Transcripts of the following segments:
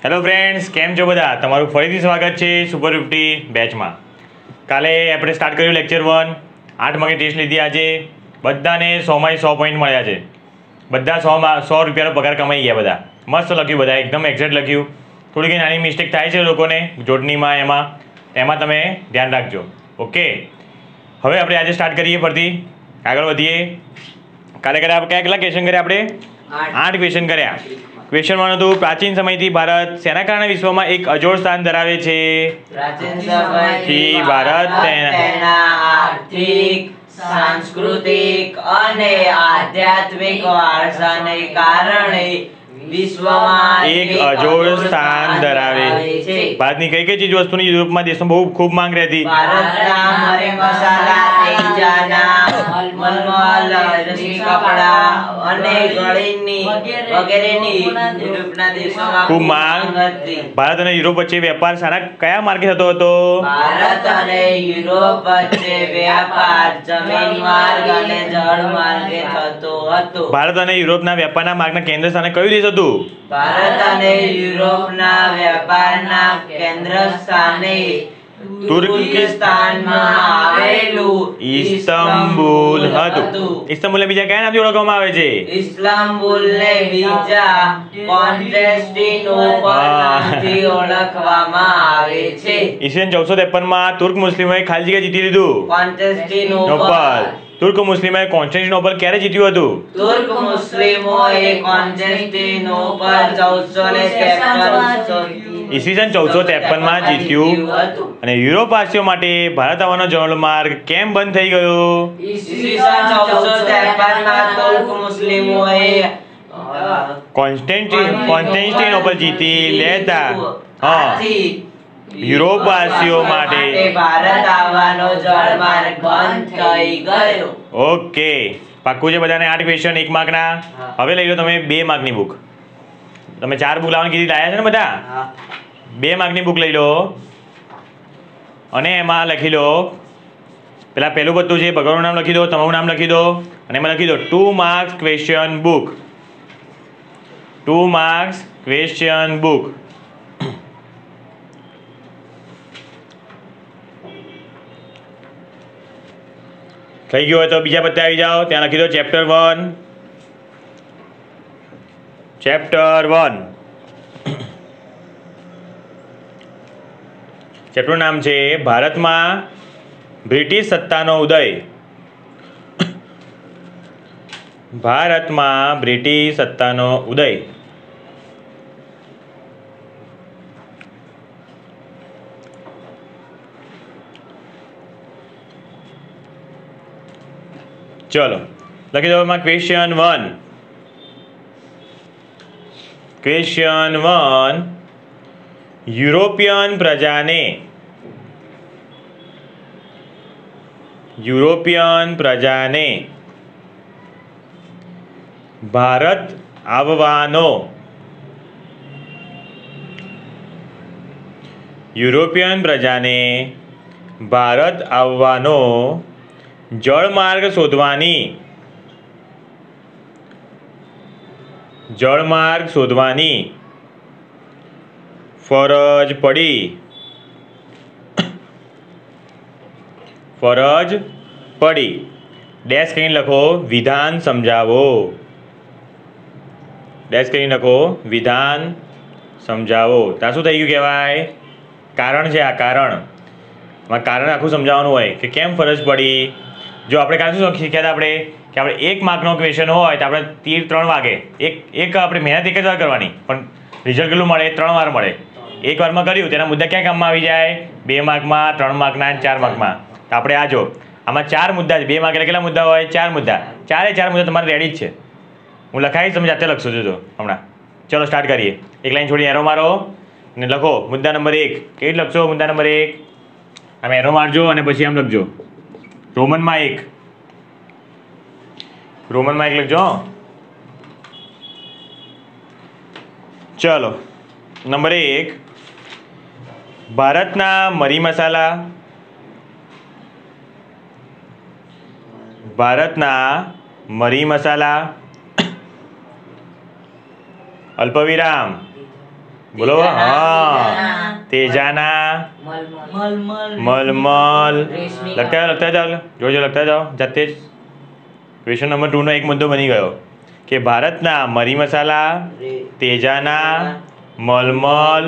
Hello friends, કેમ છો બધા? તમારું ફરીથી સ્વાગત છે સુપર 50 બેચમાં. કાલે આપણે સ્ટાર્ટ કર્યું લેક્ચર 1. 8 માર્કની ટેસ્ટ લીધી આજે. બધાને 100માંથી 100 પોઈન્ટ મળ્યા છે. બધા 100 રૂપિયાનો પગાર કમાઈ ગયા બધા. મસ્ત લખ્યું, બધા એકદમ એક્ઝેક્ટ લખ્યું. થોડી નાની મિસ્ટેક થાય છે લોકોને જોડણીમાં, એમાં તમે ધ્યાન રાખજો. ઓકે, હવે આપણે આજે સ્ટાર્ટ કરીએ, ફરતી આગળ વધીએ. કાલે કેટલા ક્વેશ્ચન કર્યા આપણે? 8 ક્વેશ્ચન કર્યા. ક્વેશ્ચન 1 હતું, પ્રાચીન સમયથી ભારત શેના કારણે વિશ્વમાં એક અજોડ સ્થાન ધરાવે છે? પ્રાચીન સમયથી ભારત તેના આર્થિક, સાંસ્કૃતિક અને આધ્યાત્મિક વારસાને કારણે વિશ્વમાં એક અજોડ સ્થાન ધરાવે છે. ભારતની કઈ કઈ ચીજ વસ્તુની યુરોપમાં દેશમાં ખૂબ માંગ રહેતી? ભારતના મરી મસાલા, તેજાના મલમલ, રશ્મિ કપડા અને ગળીની વગેરેની યુરોપના દેશોમાં ખૂબ માંગ હતી. ભારત અને યુરોપ વચ્ચે વેપાર કયા માર્ગે થતો હતો? ભારત અને યુરોપ વચ્ચે વ્યાપાર જમીન માર્ગ અને જળ માર્ગે થતો હતો. ભારત અને યુરોપના વેપારના માર્ગના કેન્દ્ર સ્થાને કયું દેશ હતું? ભારત અને યુરોપના વેપારના કેન્દ્ર સ્થાને તુર્કિસ્તાનમાં આવેલું ઇસ્તંબુલ હતું. ઇસ્તંબુલને બીજા કયા નામથી ઓળખવામાં આવે છે? ઇસ્તંબુલને બીજા કોન્સ્ટેન્ટિનોપલ નામથી ઓળખવામાં આવે છે. ઈસવીસન 1453માં તુર્ક મુસ્લિમોએ ખાલી જગ્યા જીતી લીધું. કોન્સ્ટેન્ટિનોપલ. તુર્ક મુસ્લિમોએ કોન્સ્ટેન્ટિનોપલ ક્યારે જીત્યું હતું? તુર્ક મુસ્લિમોએ કોન્સ્ટેન્ટિનોપલ 1453 ઈસવીસન 1453માં જીત્યું. અને યુરોપવાસીઓ માટે ભારત આવવાનો જળમાર્ગ કેમ બંધ થઈ ગયો? ઈસવીસન 1453માં તુર્ક મુસ્લિમોએ કોન્સ્ટેન્ટિનોપલ જીતી લેતા યુરોપવાસીઓ માટે ભારત આવવાનો જળમાર્ગ બંધ થઈ ગયો. ઓકે, પાક્કું છે બધાને? 8 ક્વેશ્ચન 1 માર્કના. હવે લઈ લો તમે 2 માર્કની બુક. તમે 4 બુક લાવવાની કીધી, લાયા છે ને બધા? 2 માર્કની બુક લઈ લો અને એમાં લખી લો, પહેલું બધું છે ભગવાનનું નામ લખી દો, તમારું નામ લખી દો અને એમાં લખી દો 2 marks question book. 2 marks question book. થઈ ગયું હોય તો બીજા પત્તે આવી જાઓ, ત્યાં લખી દો ચેપ્ટર 1. ચેપ્ટર 1. ચેપ્ટરનું નામ છે ભારતમાં બ્રિટિશ સત્તાનો ઉદય. ભારતમાં બ્રિટિશ સત્તાનો ઉદય. ચલો લખી દો એમાં ક્વેશ્ચન 1. ક્વેશ્ચન 1, યુરોપિયન પ્રજાને ભારત આવવાનો જળમાર્ગ શોધવાની ફરજ પડી. ડેશ કરીને લખો વિધાન સમજાવો. ત્યાં શું થઈ ગયું કહેવાય? કારણ છે. આ કારણ આખું સમજાવવાનું હોય કે કેમ ફરજ પડી. જો આપણે કાલે શું શીખ્યા હતા આપણે કે આપણે 1 માર્કનો ક્વેશ્ચન હોય તો આપણે તીર 3 વાગે આપણે મહેનત એક જ વાર કરવાની, પણ રિઝલ્ટ કેટલું મળે? 3 વાર મળે. 1 વારમાં કર્યું તેના મુદ્દા ક્યાં કામમાં આવી જાય? 2 માર્કમાં, 3 માર્કના અને 4 માર્કમાં. તો આપણે આ જો આમાં 4 મુદ્દા છે. 2 માર્ક એટલે કેટલા મુદ્દા હોય? 4 મુદ્દા. 4 મુદ્દા તમારે રેડી જ છે. હું લખાવીશ, તમે જાતે લખશો જોજો હમણાં. ચલો સ્ટાર્ટ કરીએ. એક લાઈન છોડી એરો મારો અને લખો મુદ્દા નંબર 1. કેવી લખશો મુદ્દા નંબર 1? આમ એરો મારજો અને પછી આમ લખજો રોમનમાં 1 લખજો. ચલો નંબર 1, ભારતના મરી મસાલા ભારતના મરી મસાલા અલ્પવિરામ બોલો હા તેજાના મલમલ લખતા જાઓ જોજો લખતા જાઓ જાતે જ ક્વેશ્ચન નંબર 2 નો એક મુદ્દો બની ગયો કે ભારતના મરી મસાલા તેજાના મલમલ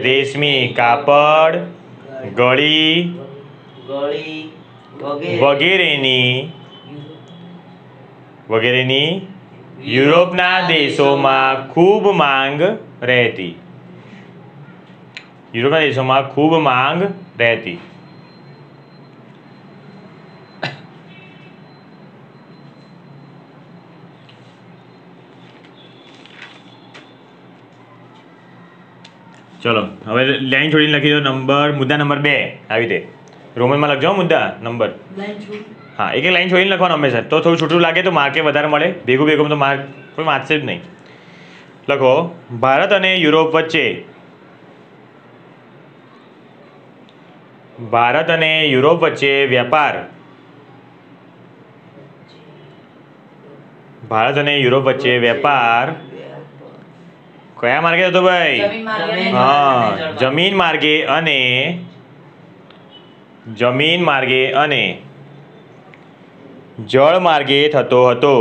રેશમી કાપડ ગળી વગેરેની યુરોપના દેશોમાં ખૂબ માંગ રહેતી ચલો હવે લાઈન છોડીને લખી દો મુદ્દા નંબર 2 આવી રીતે રોમનમાં લખજો મુદ્દા નંબર હા એક લાઈન છોડીને લખવાનું હંમેશા તો થોડું છૂટું લાગે તો માર્કે વધારે મળે ભેગું તો માર્ક કોઈ વાંચશે જ નહીં લખો ભારત અને યુરોપ વચ્ચે વ્યાપાર કયા માર્ગે હતો ભાઈ હા જમીન માર્ગે અને જળ માર્ગે થતો હતો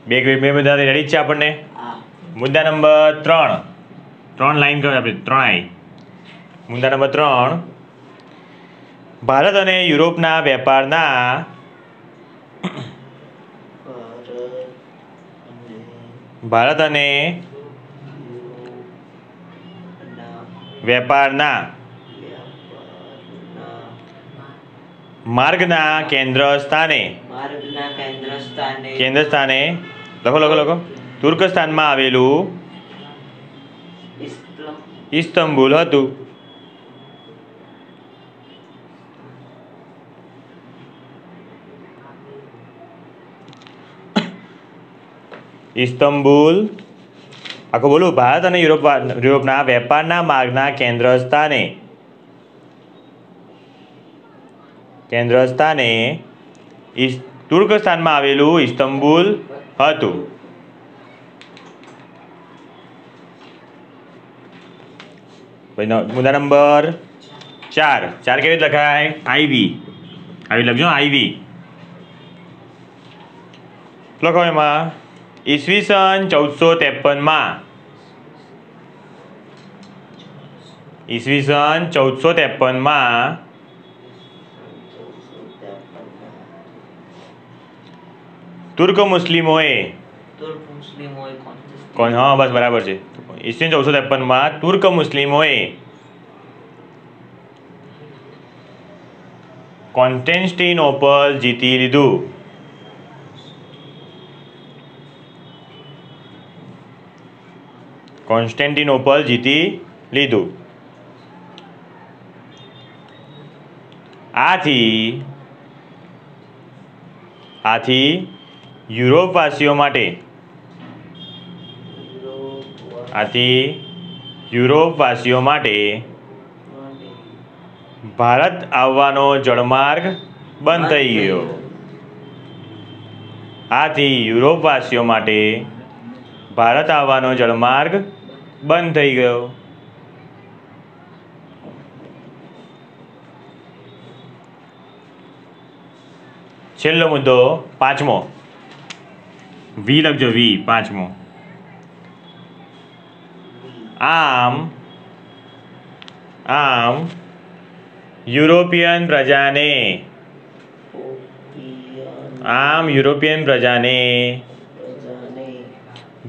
બે બધા રેડી જ છે આપણને મુદ્દા નંબર 3 લાઈન કરો આપણે 3 આવી મુદ્દા નંબર 3 ભારત અને યુરોપના વેપારના માર્ગના કેન્દ્ર સ્થાને લખો તુર્કસ્તાનમાં આવેલું ઇસ્તંબુલ હતું આખું બોલું ભારત અને યુરોપના વેપારના માર્ગના કેન્દ્ર સ્થાને તુર્કસ્તાનમાં આવેલું ઇસ્તંબુલ હતું મુદ્દા નંબર 4 કેવી રીતે લખાય આવી લખજો આવી લખો એમાં ઈસવીસન 1453માં તુર્ક મુસ્લિમોએ હા બસ બરાબર છે ઈસવીસન 1453માં તુર્ક મુસ્લિમોએ કોન્સ્ટેન્ટિનોપલ જીતી લીધું આથી યુરોપવાસીઓ માટે ભારત આવવાનો જળમાર્ગ બંધ થઈ ગયો છેલ્લો મુદ્દો 5મો વી લખજો વી 5મો આમ યુરોપિયન પ્રજાને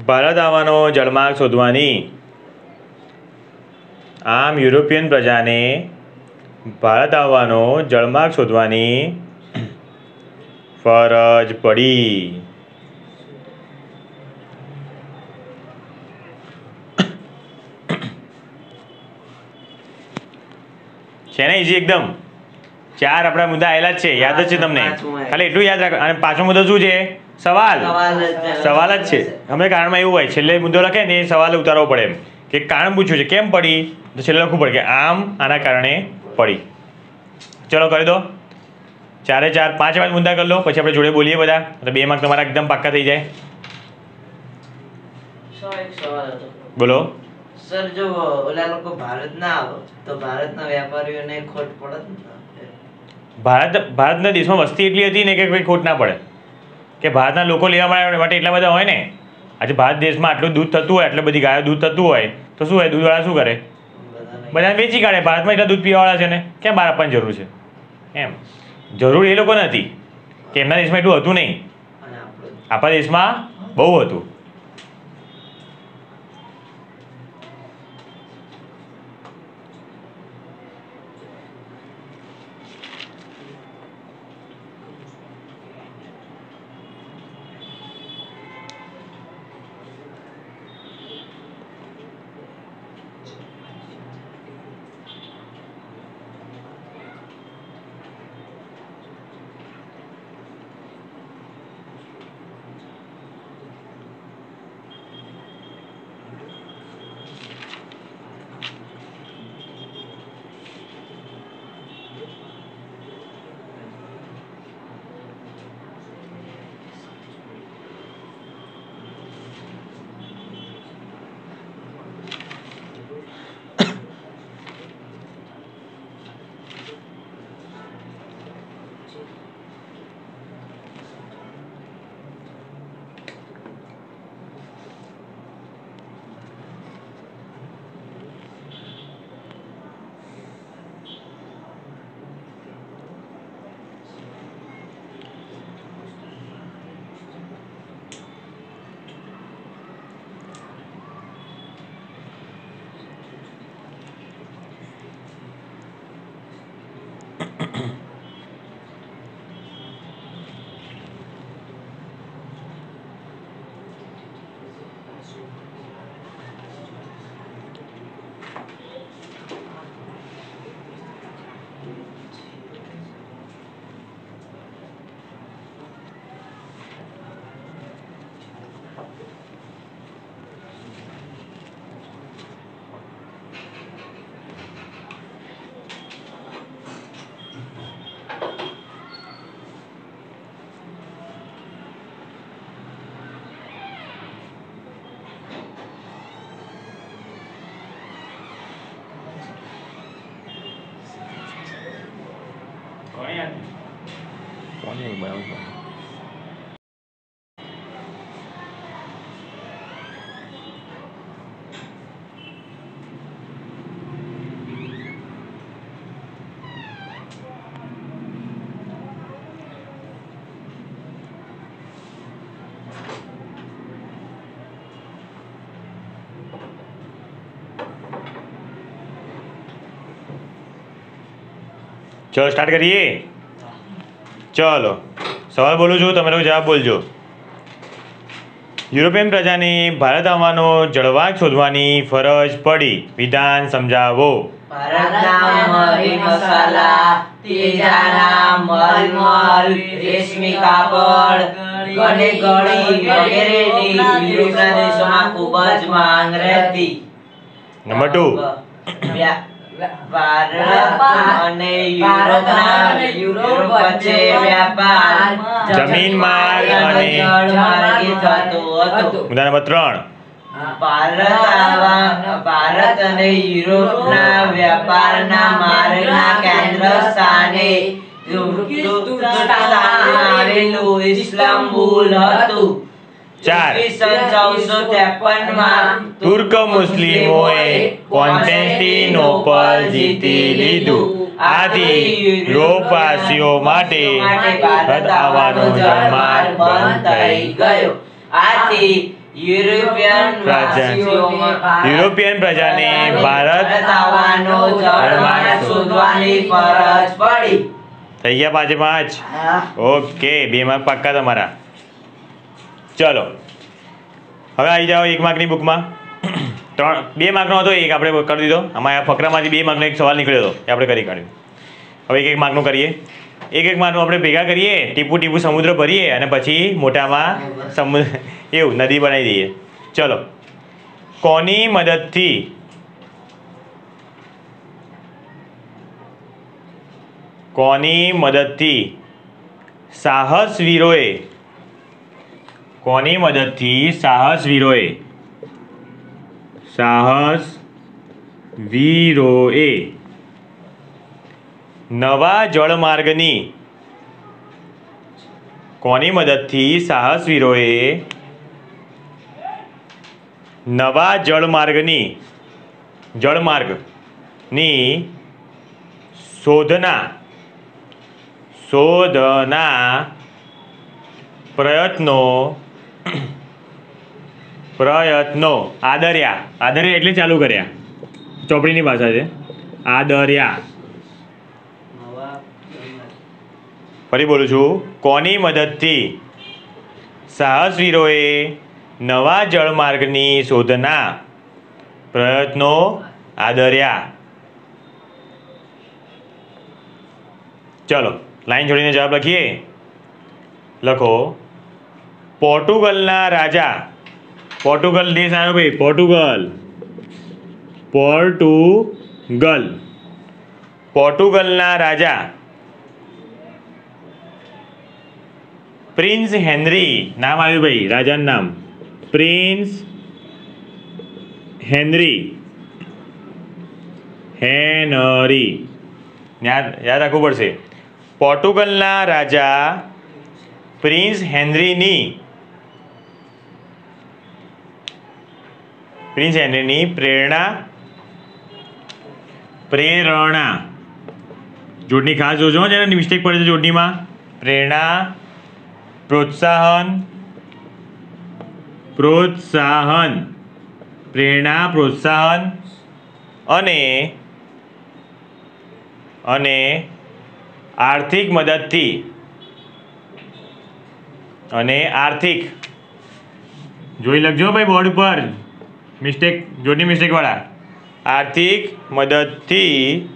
ભારત આવવાનો જળમાર્ગ શોધવાની ફરજ પડી છે ને ઈઝી એકદમ 4 આપણા મુદ્દા આવેલા જ છે યાદ જ છે તમને ખાલી એટલું યાદ રાખો અને 5મો મુદ્દો શું છે સવાલ જ છે હમણાં કારણમાં એવું હોય છેલ્લે મુદ્દો લખે ને એ સવાલ ઉતારવો પડે એમ કે કારણ પૂછ્યું છે કેમ પડી, તો છેલ્લે લખવું પડે કે આમ આના કારણે પડી. ચલો કરી દો, 4 4 5 5 મુદ્દા કરી લો, પછી આપણે જોડે બોલીએ બધા, તો 2 માર્ક તમારા એકદમ પાક્કા થઈ જાય. એક સવાલ હતો. બોલો. સર જો ઓલા લોકો ભારત ના આવે તો ભારતના વેપારીઓને ખોટ પડે ને? ભારતના દેશમાં વસ્તી એટલી હતી ને કે કોઈ ખોટ ના પડે, કે ભારતના લોકો લેવા માટે એટલા બધા હોય ને. આજે ભારત દેશમાં આટલું દૂધ થતું હોય, એટલે બધી ગાયો દૂધ થતું હોય, તો શું હોય, દૂધવાળા શું કરે, બધાને વેચી કાઢે. ભારતમાં એટલા દૂધ પીવાવાળા છે ને, ક્યાં બહાર આપવાની જરૂર છે? એમ જરૂર એ લોકો નથી કે એમના દેશમાં એટલું હતું નહીં, આપણા દેશમાં બહુ હતું. चलो स्टार्ट करिए. चलो सवाल बोलूँ છું, તમે લોકો જવાબ બોલજો. યુરોપિયન પ્રજાને ભારત આવવાનો જળવાક શોધવાની ફરજ પડી. વિધાન સમજાવો. ભારતના મરી મસાલા, તેજાના મલમલ, રેશમી કાપડ, ગણેગણી વગેરેની યુરોપના દેશોમાં ખૂબ જ માંગ રહેતી. નંબર 2. ભારત અને યુરોપ વચ્ચે વ્યાપાર જમીન માર્ગ અને જળ માર્ગે થતો હતો. મુદ્દા નંબર 3. ભારત અને યુરોપના વેપારના માર્ગના કેન્દ્ર સ્થાને આવેલું ઇસ્તાંબુલ હતું. 4. ઈસવીસન 1453 માં તુર્ક મુસ્લિમોએ કોન્સ્ટેન્ટિનોપલ જીતી લીધું. આથી યુરોપવાસીઓ માટે ભારત આવવાનો જળમાર્ગ બંધ થઈ ગયો. આથી યુરોપિયન પ્રજાને ભારત આવવાનો જળમાર્ગ શોધવાની ફરજ પડી. થઈ ગયા 5 5. ઓકે, 2 માર્ક પાક્કા તમારા. ચલો હવે આવી જાઓ 1 માર્કની બુકમાં. 2 માર્કનો હતો, એક આપણે કરી દીધો. આમાં આ ફકરામાંથી 2 માર્કનો એક સવાલ નીકળ્યો હતો, એ આપણે કરી કાઢ્યું. હવે 1 માર્કનું કરીએ. 1 માર્કનું આપણે ભેગા કરીએ, ટીપું ટીપું સમુદ્ર ભરીએ અને પછી મોટામાં સમુદ્ર એવું નદી બનાવી દઈએ. ચલો કોની મદદથી સાહસવીરોએ નવા જળમાર્ગની શોધના પ્રયત્નો આદર્યા એટલે ચાલુ કર્યા, ચોપડીની ભાષા છે આદર્યા. ફરી બોલું છું, કોની મદદથી સાહસવીરોએ નવા જળમાર્ગની શોધના પ્રયત્નો આદર્યા. ચલો લાઈન જોડીને જવાબ લખીએ. લખો, પોર્ટુગલના રાજા, પોર્ટુગલ દેશ આવ્યો ભાઈ, પોર્ટુગલના રાજા પ્રિન્સ હેનરી, નામ આવ્યું ભાઈ, રાજાનું નામ પ્રિન્સ હેનરી, યાદ રાખવું પડશે. પોર્ટુગલના રાજા પ્રિન્સ હેનરીની પ્રેરણા જોડણી ખાસ જોજો, જ્યારે મિસ્ટેક પડે છે જોડણીમાં. પ્રેરણા, પ્રોત્સાહન, અને આર્થિક મદદથી, જોઈ લખજો ભાઈ બોર્ડ ઉપર, જોડણી મિસ્ટેક વાળા. આર્થિક મદદથી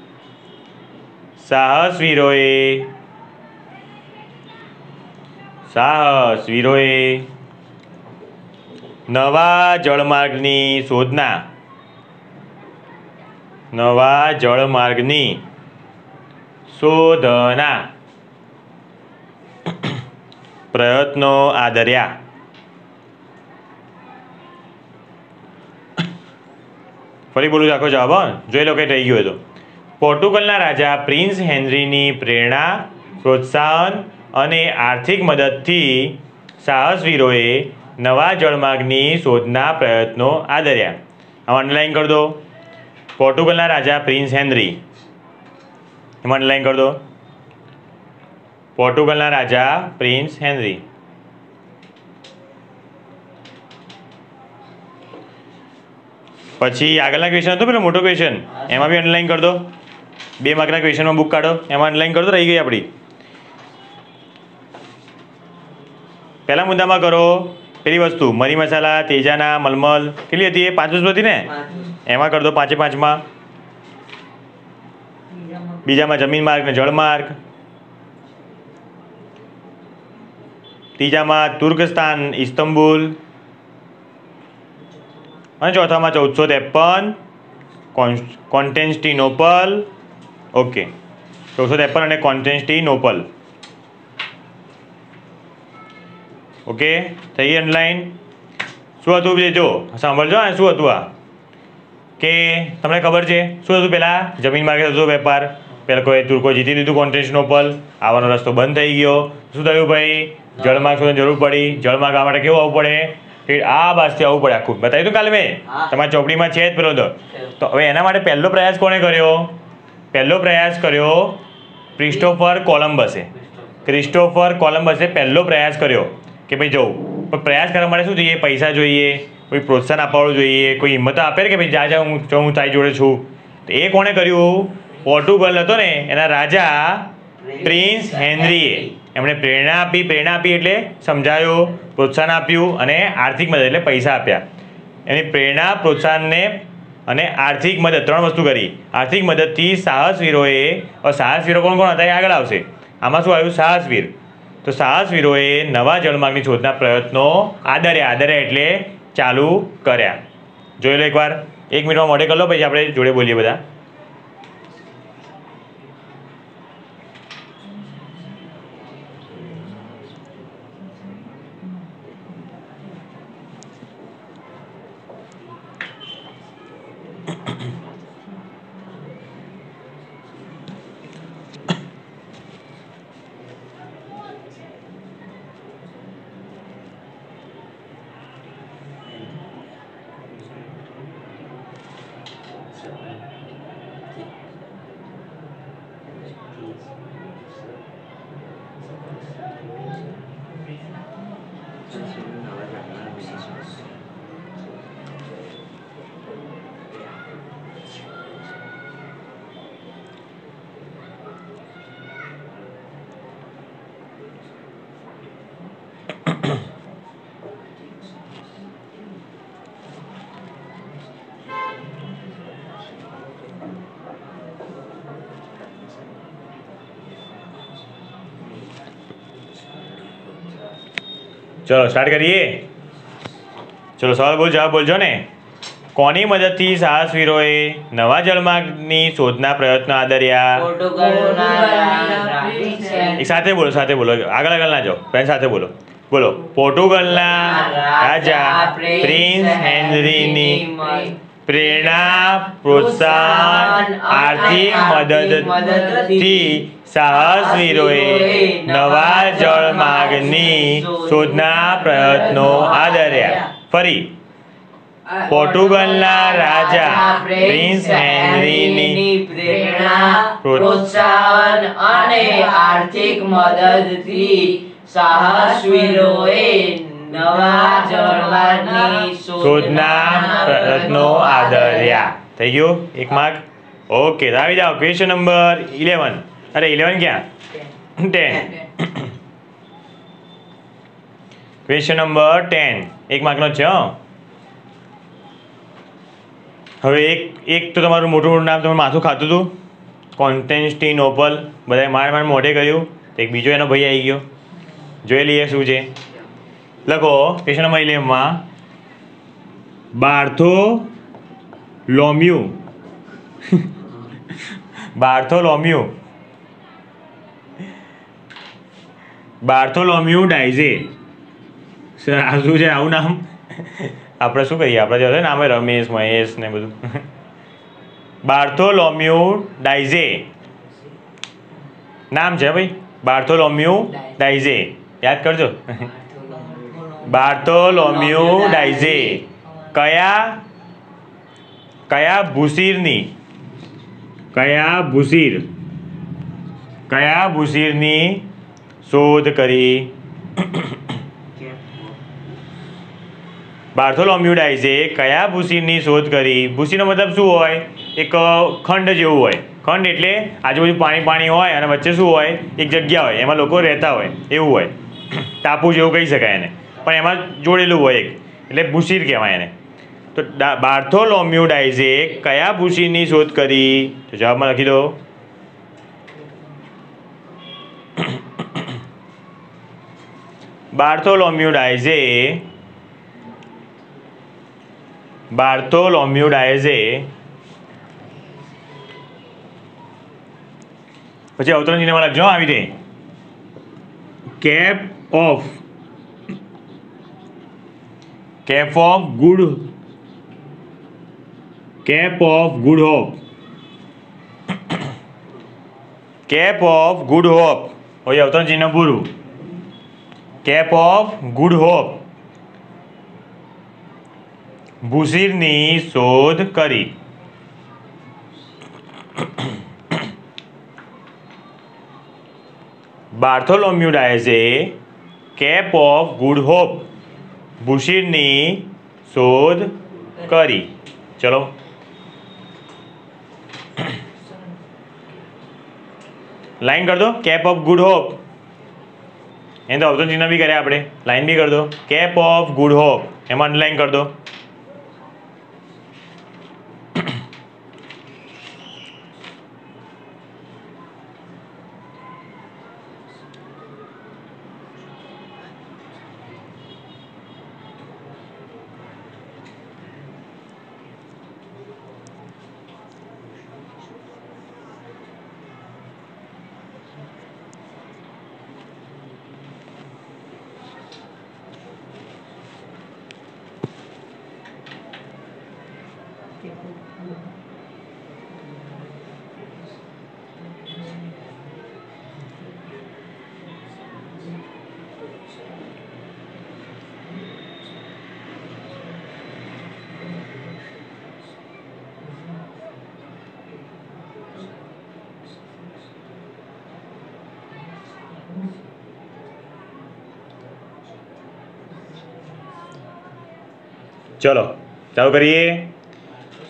સાહસવીરોએ નવા જળમાર્ગની શોધના પ્રયત્નો આદર્યા. ફરી બોલું આખો જવાબ, જોઈ લો કંઈ રહી ગયું હોય તો. પોર્ટુગલના રાજા પ્રિન્સ હેનરીની પ્રેરણા, પ્રોત્સાહન અને આર્થિક મદદથી સાહસવીરોએ નવા જળમાર્ગની શોધના પ્રયત્નો આદર્યા. આમાં અંડરલાઈન કરી દો, પોર્ટુગલના રાજા પ્રિન્સ હેનરી, એમાં અંડરલાઈન કરી દો, પોર્ટુગલના રાજા પ્રિન્સ હેનરી. પછી આગળના ક્વેશ્ચન હતો પેલો મોટો ક્વેશ્ચન, એમાં બી અંડરલાઈન કરી દો. 2 માર્કના ક્વેશ્ચનમાં બુક કાઢો, એમાં અંડરલાઈન કરી દો, રહી ગઈ આપણી. પહેલા મુદ્દામાં કરો પેલી વસ્તુ, મરી મસાલા, તેજાના, મલમલ, કેટલી હતી એ? 5 વસ્તુ હતી ને, એમાં કરી દો 5 બીજામાં જમીન માર્ગ ને જળ માર્ગ, ત્રીજામાં તુર્કસ્તાન, ઇસ્તંબુલ, અને ચોથામાં 1453 કોન્સ્ટેન્ટિનોપલ. ઓકે, 1453 અને કોન્સ્ટેન્ટિનોપલ. ઓકે, થઈ ગઈ અંડરલાઈન. શું હતું જો સાંભળજો, શું હતું આ કે તમને ખબર છે શું હતું? પહેલાં જમીન માર્ગે થતો વેપાર, પહેલાં કોઈ તુર્કો જીતી લીધું કોન્સ્ટેન્ટિનોપલ, આવવાનો રસ્તો બંધ થઈ ગયો. શું થયું ભાઈ? જળમાર્ગ શોધવાની જરૂર પડી. જળમાર્ગ આવવા માટે કેવું આવવું પડે? આ બાજુથી આવવું પડે. આખું બતાવ્યું હતું કાલે મેં, તમારી ચોપડીમાં છે જ પેલો તો હવે એના માટે પહેલો પ્રયાસ કોણે કર્યો? પહેલો પ્રયાસ કર્યો ક્રિસ્ટોફર કોલમ્બસે. પહેલો પ્રયાસ કર્યો કે ભાઈ જવું, પણ પ્રયાસ કરવા માટે શું જોઈએ? પૈસા જોઈએ, કોઈ પ્રોત્સાહન આપવાનું જોઈએ, કોઈ હિંમત આપે કે ભાઈ જા હું તારી જોડે છું. તો એ કોણે કર્યું? પોર્ટુગલ હતો ને એના રાજા પ્રિન્સ હેનરીએ. એમણે પ્રેરણા આપી એટલે સમજાયો, પ્રોત્સાહન આપ્યું અને આર્થિક મદદ એટલે પૈસા આપ્યા. એની પ્રેરણા, પ્રોત્સાહનને અને આર્થિક મદદ 3 વસ્તુ કરી. આર્થિક મદદથી સાહસવીરોએ, સાહસવીરો કોણ કોણ હતા એ આગળ આવશે. આમાં શું આવ્યું? સાહસવીર. તો સાહસવીરોએ નવા જળમાર્ગની શોધના પ્રયત્નો આદર્યા એટલે ચાલુ કર્યા. જોઈ લો એકવાર, 1 મિનિટમાં મોઢે કરી લો, પછી આપણે જોડે બોલીએ બધા. ચલો સ્ટાર્ટ કરીએ. ચલો સવાલ બોલ, જવાબ બોલજો ને. કોની મદદથી સાહસવીરોએ નવા જળમાર્ગની શોધના પ્રયત્નો આદર્યા? એક સાથે બોલો, સાથે બોલો, આગળ આગળ ના જાઓ, ફ્રેન્ડ સાથે બોલો. બોલો. પોર્ટુગલના રાજા પ્રિન્સ હેનરીની પ્રેરણા, પ્રોત્સાહન, આર્થિક મદદથી સાહસવીરોએ નવા જળમાર્ગની શોધના પ્રયત્નો આદર્યા. ફરી. પોર્ટુગલના રાજા પ્રિન્સ હેનરીની પ્રેરણા, પ્રોત્સાહન અને આર્થિક મદદથી સાહસવીરોએ નવા જળમાર્ગની શોધના પ્રયત્નો આદર્યા. થઈ ગયું 1 માર્ક. ઓકે, આવી જાઓ. Question number 11. અરે 11 ક્યાં? 10. ક્વેશ્ચન નંબર 10 1 માર્કનો છે. હવે એક તો તમારું મોટું નામ તમારું માથું ખાતું હતું, કોન્સ્ટેન્ટિનોપલ, બધાએ માંડ મોઢે કર્યું. તો એક બીજો એનો ભાઈ આવી ગયો, જોઈ લઈએ શું છે. લખો ક્વેશ્ચન નંબર 11માં બાર્થોલોમ્યુ ડાઇઝે. આ શું છે આવું નામ? આપણે શું કહીએ, આપણે જે નામ હોય રમેશ, મહેશ ને બધું. બાર્થોલોમ્યુ ડાઇઝે નામ છે ભાઈ, બાર્થોલોમ્યુ ડાઇઝે, યાદ કરજો. બાર્થોલોમ્યુ ડાઇઝે કયા ભૂશીરની શોધ કરી? બાર્થોલોમ્યુ ડાઇઝે કયા ભૂશીરની શોધ કરી? ભૂશીનો મતલબ શું હોય? એક ખંડ જેવું હોય. ખંડ એટલે આજુબાજુ પાણી હોય અને વચ્ચે શું હોય? એક જગ્યા હોય, એમાં લોકો રહેતા હોય, એવું હોય. ટાપુ જેવું કહી શકાય એને, પણ એમાં જોડેલું હોય એક, એટલે ભૂશીર કહેવાય એને. તો બાર્થોલોમ્યુ ડાઇઝે કયા ભૂશીરની શોધ કરી? તો જવાબમાં લખી દો. બાર્થોલોમ્યુ ડાઇઝે પછી અવતરણ ચિહ્નમાં લખજો આવી રીતે. Cape of Good Hope. હવે અવતરણ ચિહ્ન પૂરું. કેપ ઓફ ગુડ હોપ ભૂશીરની શોધ કરી. બાર્થોલોમ્યુ ડાઇઝે કેપ ઓફ ગુડ હોપ ભૂશીરની શોધ કરી. ચલો લાઈન કર દો. કેપ ઓફ ગુડ હોપ, એને તો અવતરણ ચિહ્ન બી કર્યા આપણે, લાઈન બી કરી દો. કેપ ઓફ ગુડ હોપ એમાં અંડરલાઈન કરી દો. ચલો ચાલુ કરીએ.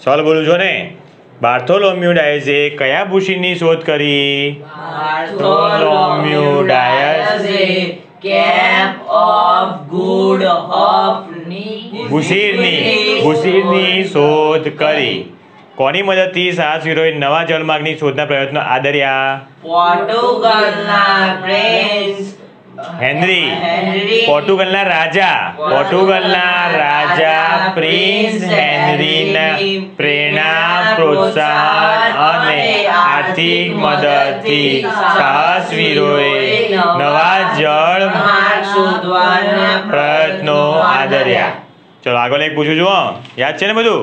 સવાલ બોલું છો ને. બાર્થોલોમ્યુ ડાયઝે કયા ભૂષીરની શોધ કરી? બાર્થોલોમ્યુ ડાયઝે કેપ ઓફ ગુડ હોપની ભૂષીરની શોધ કરી. કોની મદદથી સાહસવીરોએ નવા જળમાર્ગની શોધના પ્રયત્નો આદર્યા? પોર્ટુગલના પ્રિન્સ હેનરી, પોર્ટુગલના રાજા પ્રિન્સ હેનરીના પ્રેરણા, પ્રોત્સાહન અને આર્થિક મદદથી સાહસવીરોએ નવા જળ શોધવાના પ્રયત્નો આદર્યા. ચલો આગળ એક પૂછું છું. યાદ છે ને બધું?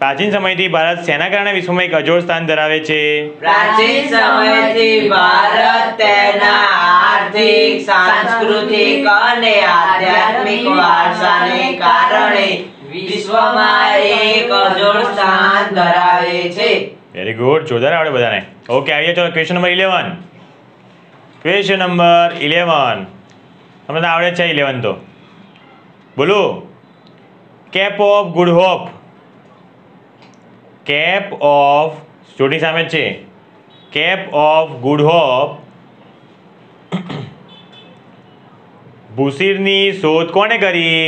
પ્રાચીન સમયથી ભારત શેના કારણે વિશ્વમાં એક અજોડ સ્થાન ધરાવે છે? પ્રાચીન સમયથી ભારત તેના આર્થિક, સાંસ્કૃતિક અને આધ્યાત્મિક વારસાને કારણે વિશ્વમાં એક અજોડ સ્થાન ધરાવે છે. વેરી ગુડ, જોરદાર આવડે બધાને. ઓકે, આવીએ ચલો ક્વેશ્ચન નંબર 11. ક્વેશ્ચન નંબર 11 તમને આવડે છે 11 તો બોલો. Cape of Good Hope. Cape of ચોટી સામે જ છે. કેપ ઓફ ગુડ હોપ ભૂસીરની શોધ કોણે કરી?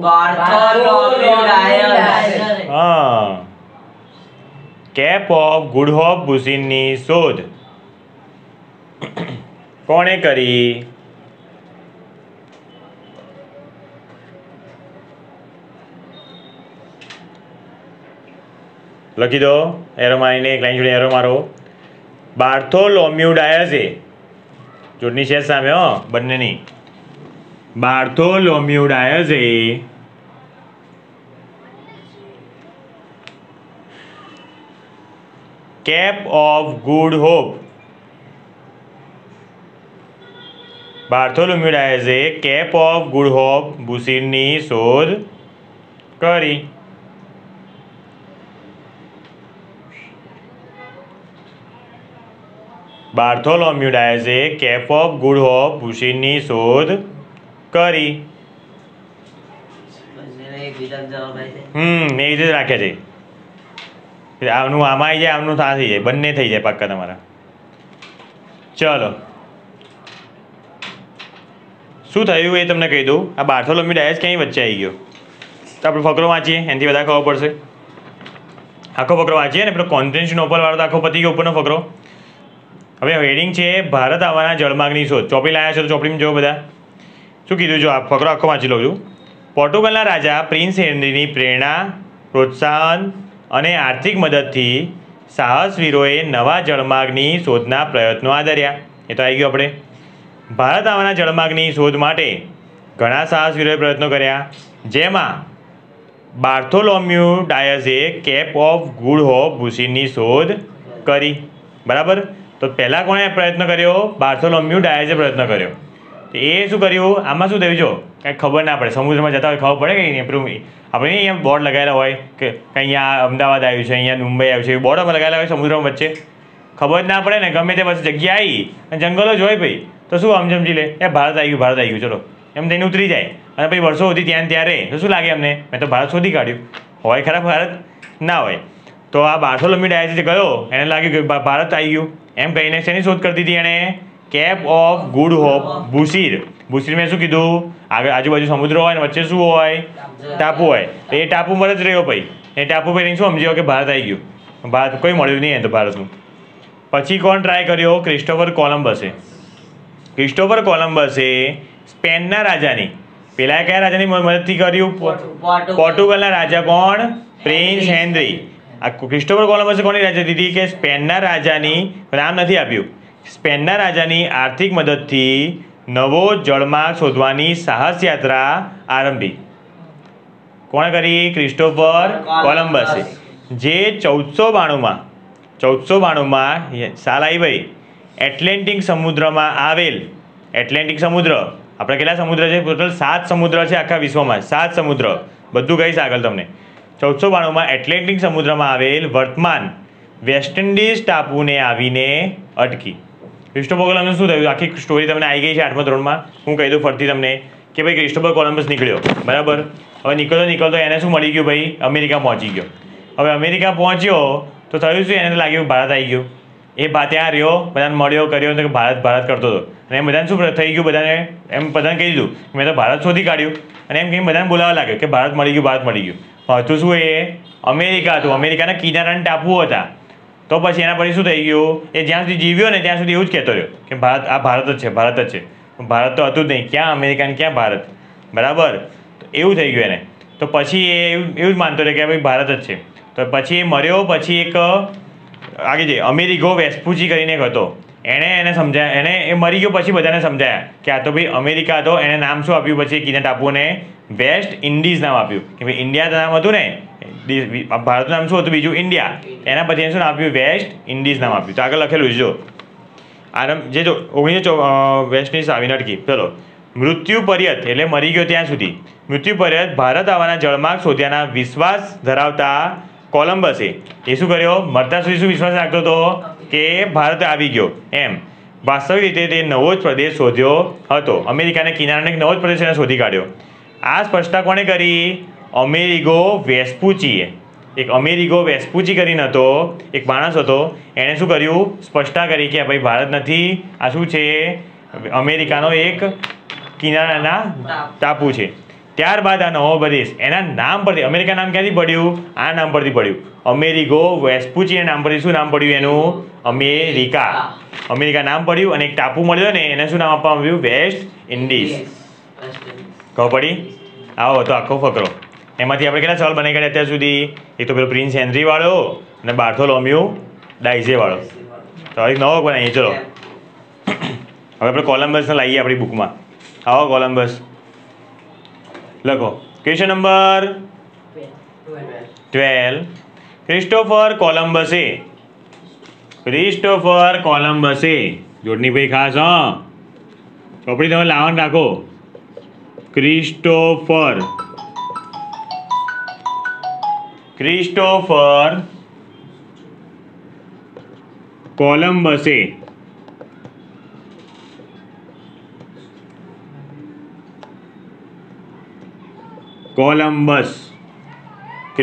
બાર્થોલોમ્યુ ડાયઝે. હા, કેપ ઓફ ગુડ હોપ ભૂસીરની શોધ કોણે કરી? લખી દો. એરો મારીને એક લાઈન જોડે એરો મારો. બાર્થોલોમ્યુ ડાયઝે જોડની છે સામે હો બંનેની. બાર્થોલોમ્યુ ડાયઝે Cape of Good Hope. Bartholomew ડાયઝે કેપ ઓફ ગુડ હોપ ભૂસીરની શોધ કરી. બાર્થોલોમ્યુ ડાયઝે કેપ ઓફ ગુડ હોપ ભૂસીરની શોધ કરી. એ રીતે રાખે છે. આનું આમાં આવી જાય, આમનું થા થઈ જાય, બંને થઈ જાય પાક્કા તમારા. ચલો શું થયું એ તમને કહી દઉં. આ બાર્થોલોમ્યુ ડાયઝ ક્યાંય વચ્ચે આવી ગયો તો આપણે ફકરો વાંચીએ, એનાથી બધા ખબર પડશે. આખો ફકરો વાંચીએ ને પેલો કોન્સ્ટેન્ટિનોપલ વાળો તો આખો પતી ગયો ઉપરનો ફકરો. હવે હેડિંગ છે ભારત આવવાના જળમાર્ગની શોધ. ચોપડી લાયા છો તો ચોપડીમાં જો બધા શું કીધું. જો આ ફકરો આખો વાંચી લઉં છું. પોર્ટુગલના રાજા પ્રિન્સ હેનરીની પ્રેરણા, પ્રોત્સાહન અને આર્થિક મદદથી સાહસવીરોએ નવા જળમાર્ગની શોધના પ્રયત્નો આદર્યા. એ તો આવી ગયું આપણે. ભારત આવવાના જળમાર્ગની શોધ માટે ઘણા સાહસવીરોએ પ્રયત્નો કર્યા, જેમાં બાર્થોલોમ્યુ ડાયઝે કેપ ઓફ ગુડ હોપ ભૂસીની શોધ કરી. બરાબર. તો પહેલાં કોણે પ્રયત્ન કર્યો? બાર્થોલોમ્યુ ડાયઝે પ્રયત્ન કર્યો. તો એ શું કર્યું? આમાં શું થયું? જો કાંઈ ખબર ના પડે, સમુદ્રમાં જતા હોય ખબર પડે કે આપણે અહીંયા બોર્ડ લગાવેલા હોય કે અહીંયા અમદાવાદ આવ્યું છે, અહીંયા મુંબઈ આવ્યું છે, બોર્ડ લગાવેલા હોય સમુદ્રમાં વચ્ચે, ખબર જ ના પડે ને. ગમે તે બસ જગ્યા આવી અને જંગલો જ હોય ભાઈ, તો શું સમજી લે એ ભારત આવી ગયું ચલો એમ થઈને ઉતરી જાય. અને પછી વર્ષો સુધી ત્યાં રહે તો શું લાગે અમને? મેં તો ભારત શોધી કાઢ્યું હોય. ખરા ભારત ના હોય. તો આ બાર્થોલોમ્યુ ડાયઝે ગયો, એને લાગ્યું કે ભારત આવી ગયું. એમ કહીને શેની શોધ કરી દીધી એણે? કેપ ઓફ ગુડ હોપ ભૂસીર. ભૂસીર મેં શું કીધું? આગળ આજુબાજુ સમુદ્ર હોય ને વચ્ચે શું હોય? ટાપુ હોય. તો એ ટાપુ પર જ રહ્યો ભાઈ. એ ટાપુ પર શું સમજ્યો કે ભારત આવી ગયું. ભારત કોઈ મળ્યું નહીં એમ તો ભારતનું. પછી કોણ ટ્રાય કર્યો? ક્રિસ્ટોફર કોલમ્બસે. ક્રિસ્ટોફર કોલમ્બસે સ્પેનના રાજાની, પેલા કયા રાજાની મદદથી કર્યું? પોર્ટુગલના રાજા કોણ? Prince henry. આ ક્રિસ્ટોફર કોલમ્બસે કોની રાજા દીધી? કે સ્પેનના રાજાની, નામ નથી આપ્યું, સ્પેનના રાજાની આર્થિક મદદથી નવો જળમાર્ગ શોધવાની સાહસ યાત્રા આરંભી. કોણે કરી? ક્રિસ્ટોફર કોલમ્બસે. જે 1492માં સાલ આવી ભાઈ એટલાન્ટિક સમુદ્રમાં આવેલ. એટલાન્ટિક સમુદ્ર, આપણે કેટલા સમુદ્ર છે? ટોટલ 7 સમુદ્ર છે આખા વિશ્વમાં. 7 સમુદ્ર, બધું કહીશ આગળ તમને. 1492માં એટલાન્ટિક સમુદ્રમાં આવેલ વર્તમાન વેસ્ટ ઇન્ડિઝ ટાપુને આવીને અટકી. ક્રિસ્ટોફર કોલમ્બસ શું થયું? આખી સ્ટોરી તમને આવી ગઈ છે 8મા ધોરણમાં. હું કહી દઉં ફરતી તમને કે ભાઈ ક્રિસ્ટોફર કોલમ્બસ નીકળ્યો, બરાબર. હવે નીકળતો એને શું મળી ગયું ભાઈ? અમેરિકા પહોંચી ગયો. હવે અમેરિકા પહોંચ્યો તો થયું શું? એને લાગ્યું ભારત આવી ગયું. એ ત્યાં રહ્યો, બધાને મળ્યો કર્યો તો ભારત કરતો હતો. અને એમ બધાને શું થઈ ગયું? બધાને કહી દીધું મેં તો ભારત શોધી કાઢ્યું. અને એમ કહીને બધાને બોલાવવા લાગ્યો કે ભારત મળી ગયું. હતું શું? એ અમેરિકા હતું. અમેરિકાના કિનારાના ટાપુઓ હતા. તો પછી એના પછી શું થઈ ગયું? એ જ્યાં સુધી જીવ્યો ને ત્યાં સુધી એવું જ કહેતો રહ્યો કે ભારત જ છે. ભારત તો હતું જ નહીં. ક્યાં અમેરિકા ને ક્યાં ભારત? બરાબર. તો એવું થઈ ગયું એને. તો પછી એ એવું જ માનતો રહ્યો કે ભાઈ ભારત જ છે. તો પછી એ મર્યો. પછી એક આગળ જઈએ, અમેરિગો વેસ્પુચી કરીને એક હતો. એને સમજાયા. એ મરી ગયો પછી બધાને સમજાયા કે આ તો ભાઈ અમેરિકા હતો. એને નામ શું આપ્યું? પછી કિના ટાપુઓને વેસ્ટ ઇન્ડિઝ નામ આપ્યું કે ભાઈ ઇન્ડિયા નામ હતું ને, ભારતનું નામ શું હતું? બીજું ઇન્ડિયા. એના પછી એને શું નામ આપ્યું? વેસ્ટ ઇન્ડિઝ નામ આપ્યું. તો આગળ લખેલું જો જે જો 19 વેસ્ટ ઇન્ડિઝ આવીને અટકી. ચલો, મૃત્યુ પર્યત એટલે મરી ગયો ત્યાં સુધી. મૃત્યુ પર્યત ભારત આવવાના જળમાર્ગ શોધ્યાના વિશ્વાસ ધરાવતા કોલંબસે એ શું કર્યો? મરતા સુધી શું વિશ્વાસ રાખતો હતો કે ભારત આવી ગયો એમ. વાસ્તવિક રીતે તે નવો જ પ્રદેશ શોધ્યો હતો. અમેરિકાના કિનારાનો એક નવો જ પ્રદેશ એને શોધી કાઢ્યો. આ સ્પષ્ટતા કોણે કરી? અમેરિગો વેસ્પુચીએ. એક અમેરિગો વેસ્પુચી કરીને હતો, એક માણસ હતો. એણે શું કર્યું? સ્પષ્ટતા કરી કે ભાઈ ભારત નથી, આ શું છે? અમેરિકાનો એક કિનારાના ટાપુ છે. ત્યારબાદ આ નવો પ્રદેશ એના નામ પરથી, અમેરિકા નામ ક્યાંથી પડ્યું? આ નામ પરથી પડ્યું. અમેરિગો વેસ્પુચી નામ પરથી શું નામ પડ્યું એનું? અમેરિકા. અમેરિકા નામ પડ્યું. અને એક ટાપુ મળ્યો ને એને શું નામ આપવામાં આવ્યું? West Indies. ખબર પડી? આવો તો આખો ફકરો. એમાંથી આપણે કેટલા સવાલ બનાવી કાઢ્યા અત્યાર સુધી? એક તો પેલો પ્રિન્સ હેનરી વાળો અને બાર્થોલોમ્યુ ડાઇઝે વાળો. તો એક નવો બનાવીએ. ચલો હવે આપણે કોલંબસને લાવીએ આપણી બુકમાં. આવો કોલંબસ લખો. Question number 12. ક્રિસ્ટોફર કોલંબસે જોડની ભાઈ ખાસ ચોપડી તમે લાવવાનું રાખો. ક્રિસ્ટોફર કોલંબસે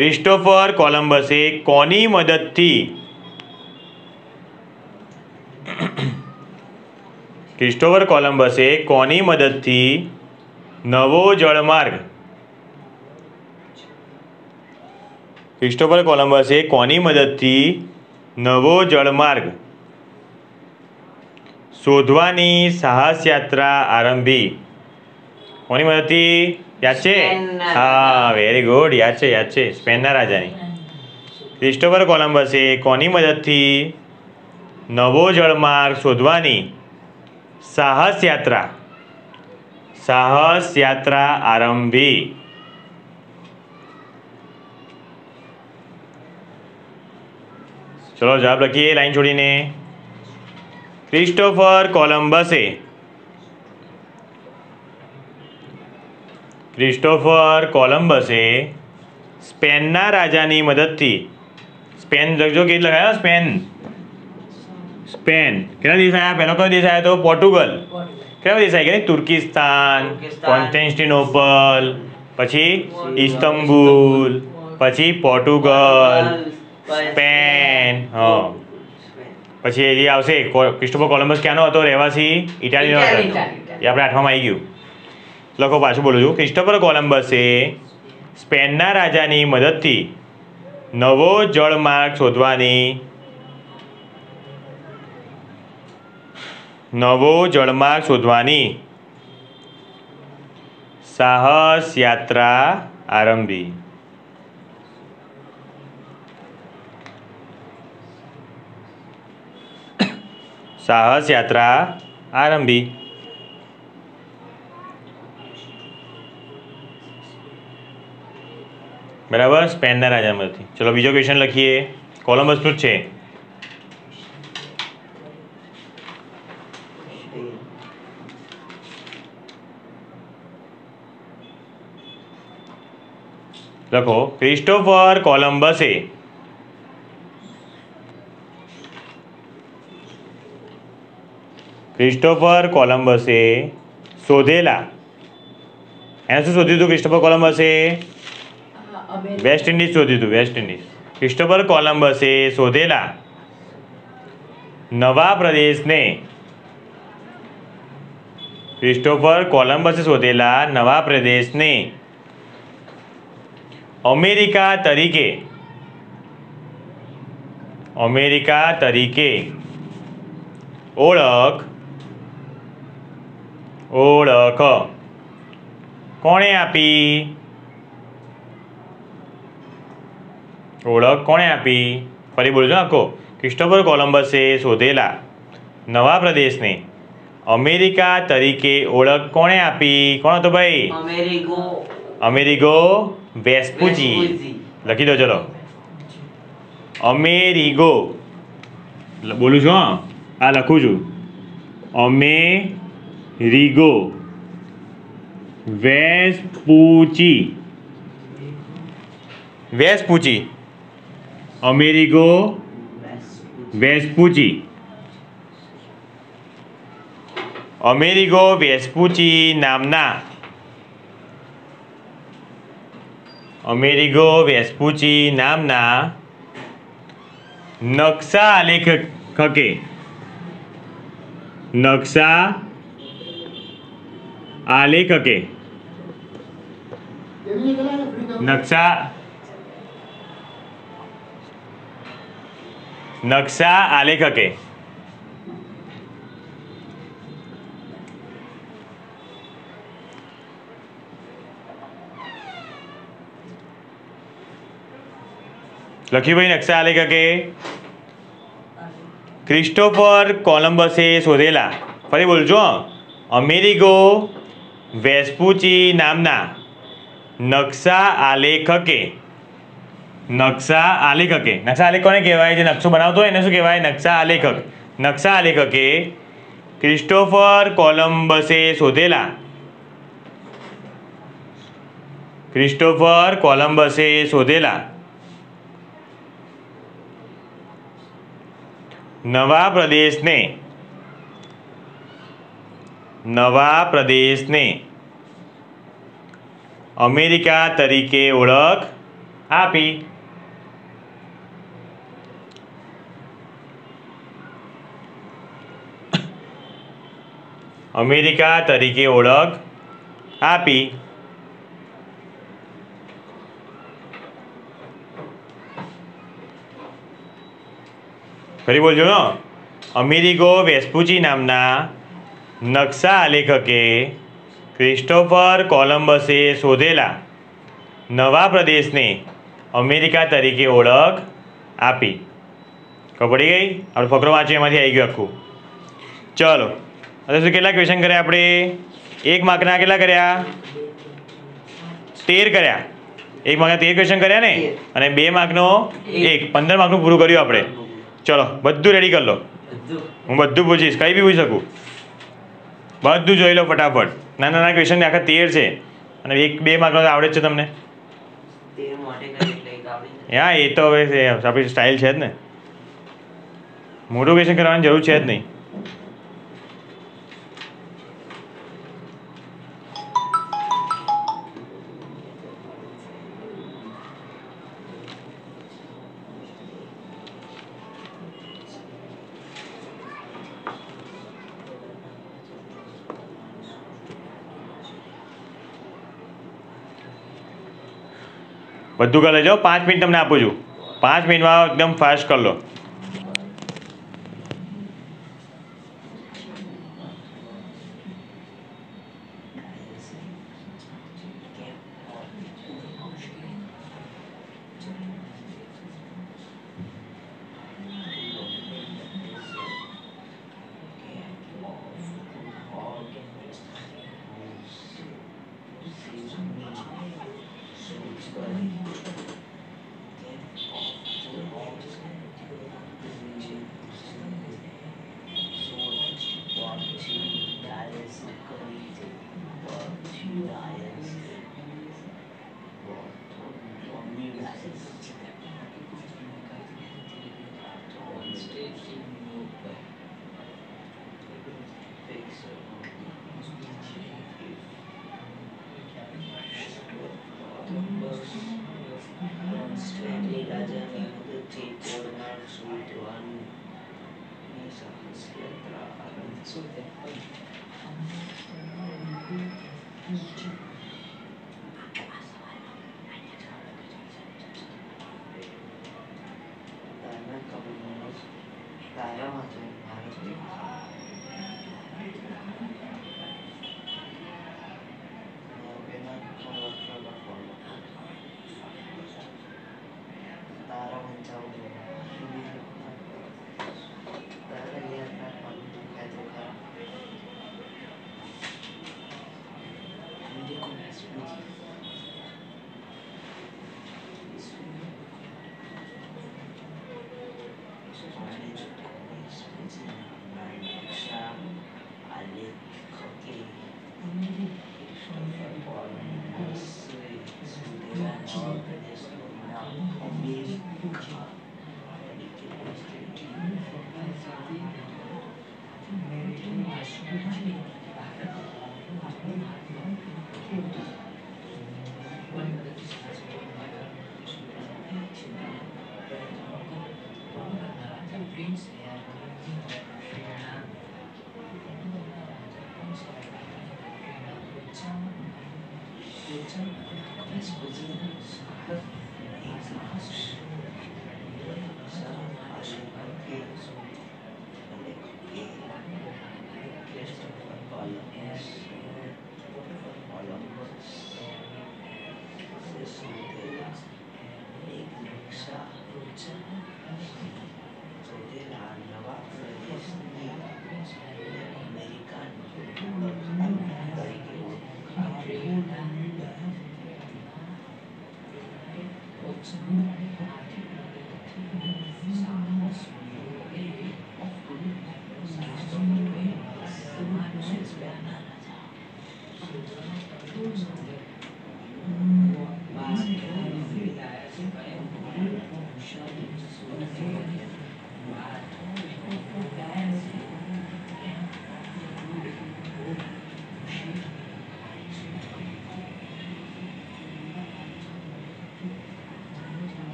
ક્રિસ્ટોફર કોલંબસે કોની મદદથી નવો જળમાર્ગ શોધવાની સાહસ યાત્રા આરંભી? કોની મદદથી? યાદ છે? હા, વેરી ગુડ. યાદ છે. સ્પેનના રાજાની. ક્રિસ્ટોફર કોલંબસે કોની મદદથી નવો જળમાર્ગ શોધવાની સાહસ યાત્રા આરંભી? ચલો જવાબ લખીએ લાઈન છોડીને. ક્રિસ્ટોફર કોલંબસે સ્પેનના રાજાની મદદથી, સ્પેન લખજો કે લખાયો? સ્પેન કેટલા દેશ આવ્યા? પહેલો કયો દેશ આવ્યો તો? પોર્ટુગલ. કેટલા દેશ આવી ગયા? તુર્કિસ્તાન, કોન્સ્ટેન્ટિનોપલ, પછી ઇસ્તંબુલ, પછી પોર્ટુગલ, સ્પેન. પછી એ આવશે. ક્રિસ્ટોફર કોલંબસ ક્યાંનો હતો? રહેવાસી ઇટાલીનો હતો. એ આપણે 8માં આવી ગયું. લખો, પાછું બોલું છું. ક્રિસ્ટોફર કોલંબસે સ્પેનના રાજાની મદદથી નવો જળમાર્ગ શોધવાની સાહસ યાત્રા આરંભી. બરાબર, સ્પેનના રાજામાંથી. ચલો બીજો ક્વેશ્ચન લખીએ. કોલંબસનું જ છે. લખો. ક્રિસ્ટોફર કોલંબસે શોધેલા. એને શું શોધ્યું હતું ક્રિસ્ટોફર કોલંબસે? વેસ્ટ ઇન્ડિઝ શોધ્યું હતું, વેસ્ટ ઇન્ડિઝ. ક્રિસ્ટોફર કોલંબસે શોધેલા નવા પ્રદેશને ક્રિસ્ટોફર કોલંબસે શોધેલા નવા પ્રદેશને અમેરિકા તરીકે ઓળખ કોણે આપી? ઓળખ કોણે આપી? ફરી બોલજો આખો. ક્રિસ્ટોફર કોલંબસે શોધેલા નવા પ્રદેશને અમેરિકા તરીકે ઓળખ કોણે આપી? કોણ હતો ભાઈ? અમેરિગો વેસ્પુચી. લખી દો ચલો. અમેરિગો બોલું છું, હા આ લખું છું. અમેરિગો વેસ્પુચી. અમેરિગો વેસ્પુચી. અમેરિગો વેસ્પુચી નામના નકશા આલેખકે નકશા આલેખકે લખ્યું ભાઈ નકશા આલેખકે ક્રિસ્ટોફર કોલંબસે શોધેલા. ફરી બોલજો. અમેરિગો વેસ્પુચી નામના નકશા આલેખકે નકશા આલેખ કોને કહેવાય? જે નકશો બનાવતો હોય એને શું કહેવાય? નકશા આલેખકે ક્રિસ્ટોફર કોલંબસે શોધેલા નવા પ્રદેશને અમેરિકા તરીકે ઓળખ આપી. ફરી બોલજો. અમેરિગો વેસ્પુચી નામના નકશા આલેખકે ક્રિસ્ટોફર કોલંબસે શોધેલા નવા પ્રદેશને અમેરિકા તરીકે ઓળખ આપી. ખબર પડી ગઈ? આપણે ફકરો વાંચ્યો એમાંથી આવી ગયું આખું. ચલો હવે શું કેટલા ક્વેશ્ચન કર્યા આપણે? 1 માર્કના કેટલા કર્યા? 13 કર્યા. 1 માર્કના 13 ક્વેશ્ચન કર્યા ને, અને 2 માર્કનો 1, 15 માર્કનું પૂરું કર્યું આપણે. ચલો બધું રેડી કરી લો. હું બધું પૂછીશ, કંઈ બી પૂછી શકું. બધું જોઈ લો ફટાફટ. નાના ક્વેશ્ચન આખા 13 છે, અને 1-2 માર્કનો આવડે જ છે તમને. હા એ તો હવે આપણી સ્ટાઇલ છે જ ને, મોટું ક્વેશ્ચન કરવાની જરૂર છે જ નહીં. બધું કરી લેજો. 5 મિનિટ તમને આપું છું. 5 મિનિટમાં એકદમ ફાસ્ટ કરી લો.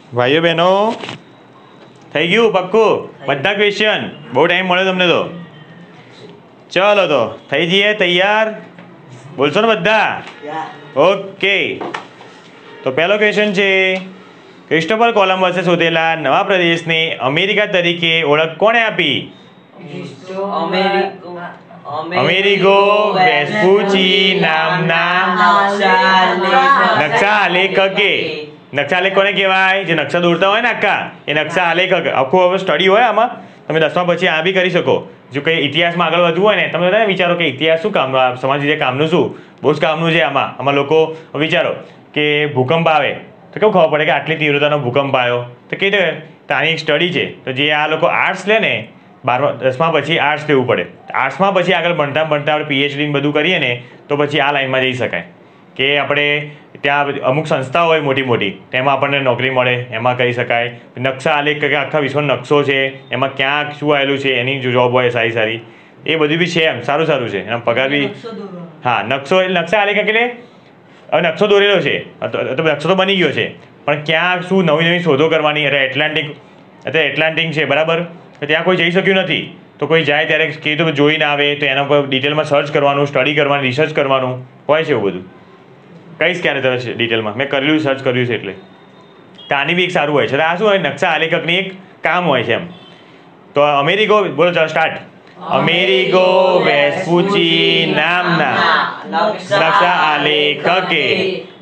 ભાઈઓ બહેનો થઈ ગયું પક્કું બધા ક્વેશ્ચન બહુ ટાઈમ મળ્યો તમને તો ચલો તો થઈ જઈએ તૈયાર બોલશો ને બધા ઓકે તો પહેલો ક્વેશ્ચન છે ક્રિસ્ટોફર કોલંબસે શોધેલા નવા પ્રદેશને અમેરિકા તરીકે ઓળખ કોણે આપી અમેરિગો વેસ્પુચી નામના નકશા લેખકે નકશા આલેખ કોને કહેવાય? જે નકશા દોરતા હોય ને આખા, એ નકશા આલેખ. આખું હવે સ્ટડી હોય આમાં, તમે 10મા પછી આ બી કરી શકો. જો કંઈ ઇતિહાસમાં આગળ વધવું હોય ને, તમે બધા વિચારો કે ઇતિહાસ શું કામનું, સમાજ રીતે કામનું શું, બહુ જ કામનું છે. આમાં લોકો વિચારો કે ભૂકંપ આવે તો કેવું ખબર પડે કે આટલી તીવ્રતાનો ભૂકંપ આવ્યો, તો કઈ રીતે? તો આની એક સ્ટડી છે. તો જે આ લોકો આર્ટ્સ લે ને, 10મા પછી આર્ટ્સ લેવું પડે. આર્ટ્સમાં પછી આગળ ભણતા આપણે PhD બધું કરીએ ને, તો પછી આ લાઈનમાં જઈ શકાય કે આપણે ત્યાં અમુક સંસ્થા હોય મોટી મોટી, તેમાં આપણને નોકરી મળે, એમાં કરી શકાય. નકશા આલેખ કે આખા વિશ્વનો નકશો છે, એમાં ક્યાં શું આવેલું છે, એની જોબ હોય સારી સારી, એ બધું બી છે. એમ સારું છે, એના પગાર બી. હા, નકશા આલેખ એટલે હવે નકશો દોરેલો છે, નકશો તો બની ગયો છે, પણ ક્યાં શું નવી નવી શોધો કરવાની. અત્યારે એટલાન્ટિક છે, બરાબર, ત્યાં કોઈ જઈ શક્યું નથી, તો કોઈ જાય ત્યારે કે તો જોઈને આવે, તો એના પર ડિટેલમાં સર્ચ કરવાનું, સ્ટડી કરવાનું, રિસર્ચ કરવાનું હોય છે. એવું બધું કહીશ ક્યારે તમે ડિટેલમાં, મેં કરેલું, સર્ચ કર્યું છે. એટલે તો આની બી એક સારું હોય છે. આ શું હોય? નકશા આલેખકની એક કામ હોય છે એમ. તો અમેરિકો, બોલો ચાલો સ્ટાર્ટ. અમેરિકો વેસ્પુચી નામના નકશા આલેખકે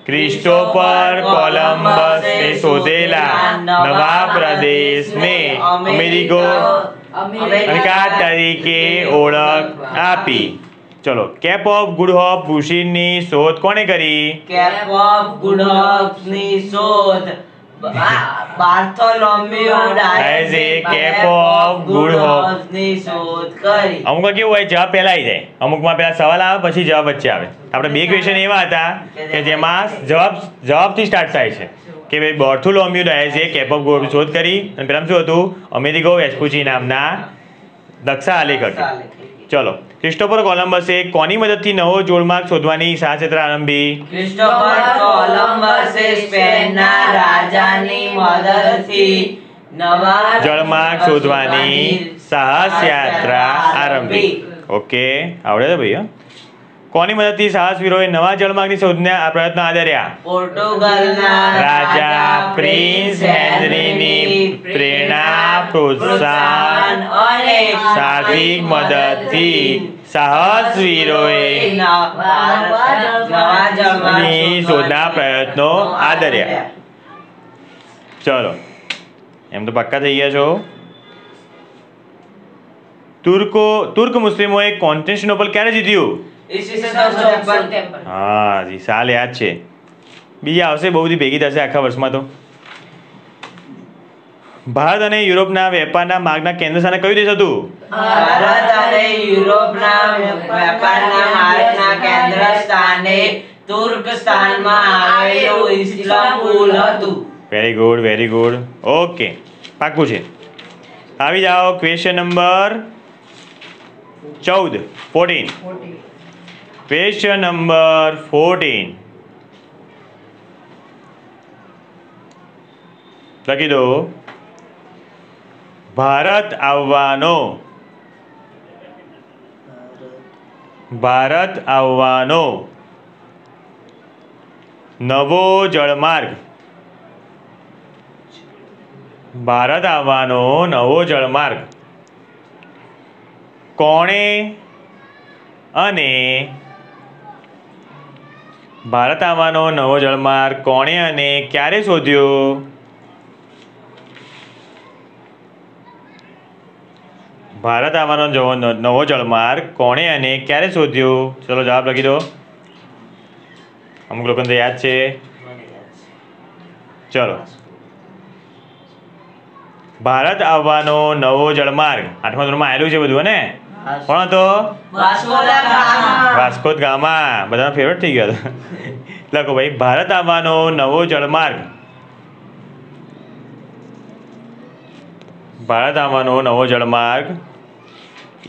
ક્રિસ્ટોફર કોલમ્બસે શોધેલા નવા પ્રદેશને અમેરિકો તરીકે ઓળખ આપી. ચલો, કેપ ઓફ ગુડ હોપ ભૂશીની શોધ કોને કરી? કેપ ઓફ ગુડ હોપની શોધ બાર્થોલોમ્યુ ડાયસે કેપ ઓફ ગુડ હોપની શોધ કરી. અમુક કેવું હોય, જવાબ પહેલા આવી જાય, અમુકમાં પહેલા સવાલ આવે પછી જવાબ વચ્ચે આવે. આપણે 2 ક્વેશ્ચન એવા હતા કે જેમાં જવાબથી સ્ટાર્ટ થાય છે કે ભાઈ બાર્થોલોમ્યુ ડાયસે કેપ ઓફ ગુડ શોધ કરી, અને પેલા શું હતું? અમેરિકો વેસ્પુચી નામના નકશા આલેખક. ચલો, ક્રિસ્ટોફર કોલમ્બસે કોની મદદથી નવો જળમાર્ગ શોધવાની સાહસયાત્રા આરંભી? ક્રિસ્ટોફર કોલમ્બસે સ્પેનના રાજાની મદદથી નવા જળમાર્ગ શોધવાની સાહસયાત્રા આરંભી. ઓકે, આવડે છે ભાઈ. કોની મદદથી સાહસવીરોએ નવા જળમાર્ગની શોધના પ્રયત્ન આદર્યા? પોર્ટુગલના રાજા પ્રિન્સ હેનરીની પ્રેરણા, પ્રોત્સાહન અને સાહસિક મદદથી સાહસવીરોએ શોધના પ્રયત્નો આદર્યા. ચલો, એમ તો પક્કા થઈ ગયા છો. તુર્ક મુસ્લિમોએ કોન્સ્ટેન્ટિનોપલ ક્યારે જીત્યું? હા જી, સાલ યાદ છે. બીજી આવશે, બહુ બધી ભેગી થશે આખા વર્ષમાં. તો ભારત અને યુરોપના વેપારના માર્ગના કેન્દ્ર સ્થાને કયું દેશ હતું? ભારત અને યુરોપના વેપારના માર્ગના કેન્દ્ર સ્થાને તુર્કસ્તાનમાં આવેલું ઇસ્તાંબુલ હતું. Very good, very good. Okay, પાક્કું છે. આવી જાઓ ક્વેશ્ચન નંબર 14. ક્વેશ્ચન નંબર 14 લખી દો. ભારત આવવાનો નવો જળમાર્ગ. ભારત આવવાનો નવો જળમાર્ગ કોણે અને ભારત આવવાનો નવો જળમાર્ગ કોણે અને ક્યારે શોધ્યો? ભારત આવવાનો નવો જળમાર્ગ કોણે અને ક્યારે શોધ્યો? ચલો જવાબ લખી દો. અમુક લોકોને તો યાદ છે. ચલો, ભારત આવવાનો નવો જળમાર્ગ 8મા ધોરણમાં આવેલું છે બધું ને. કોણ હતો? Vasco da gamma. બધાનો ફેવરેટ થઈ ગયો હતો. લખો ભાઈ, ભારત આવવાનો નવો જળમાર્ગ. ભારત આવવાનો નવો જળમાર્ગ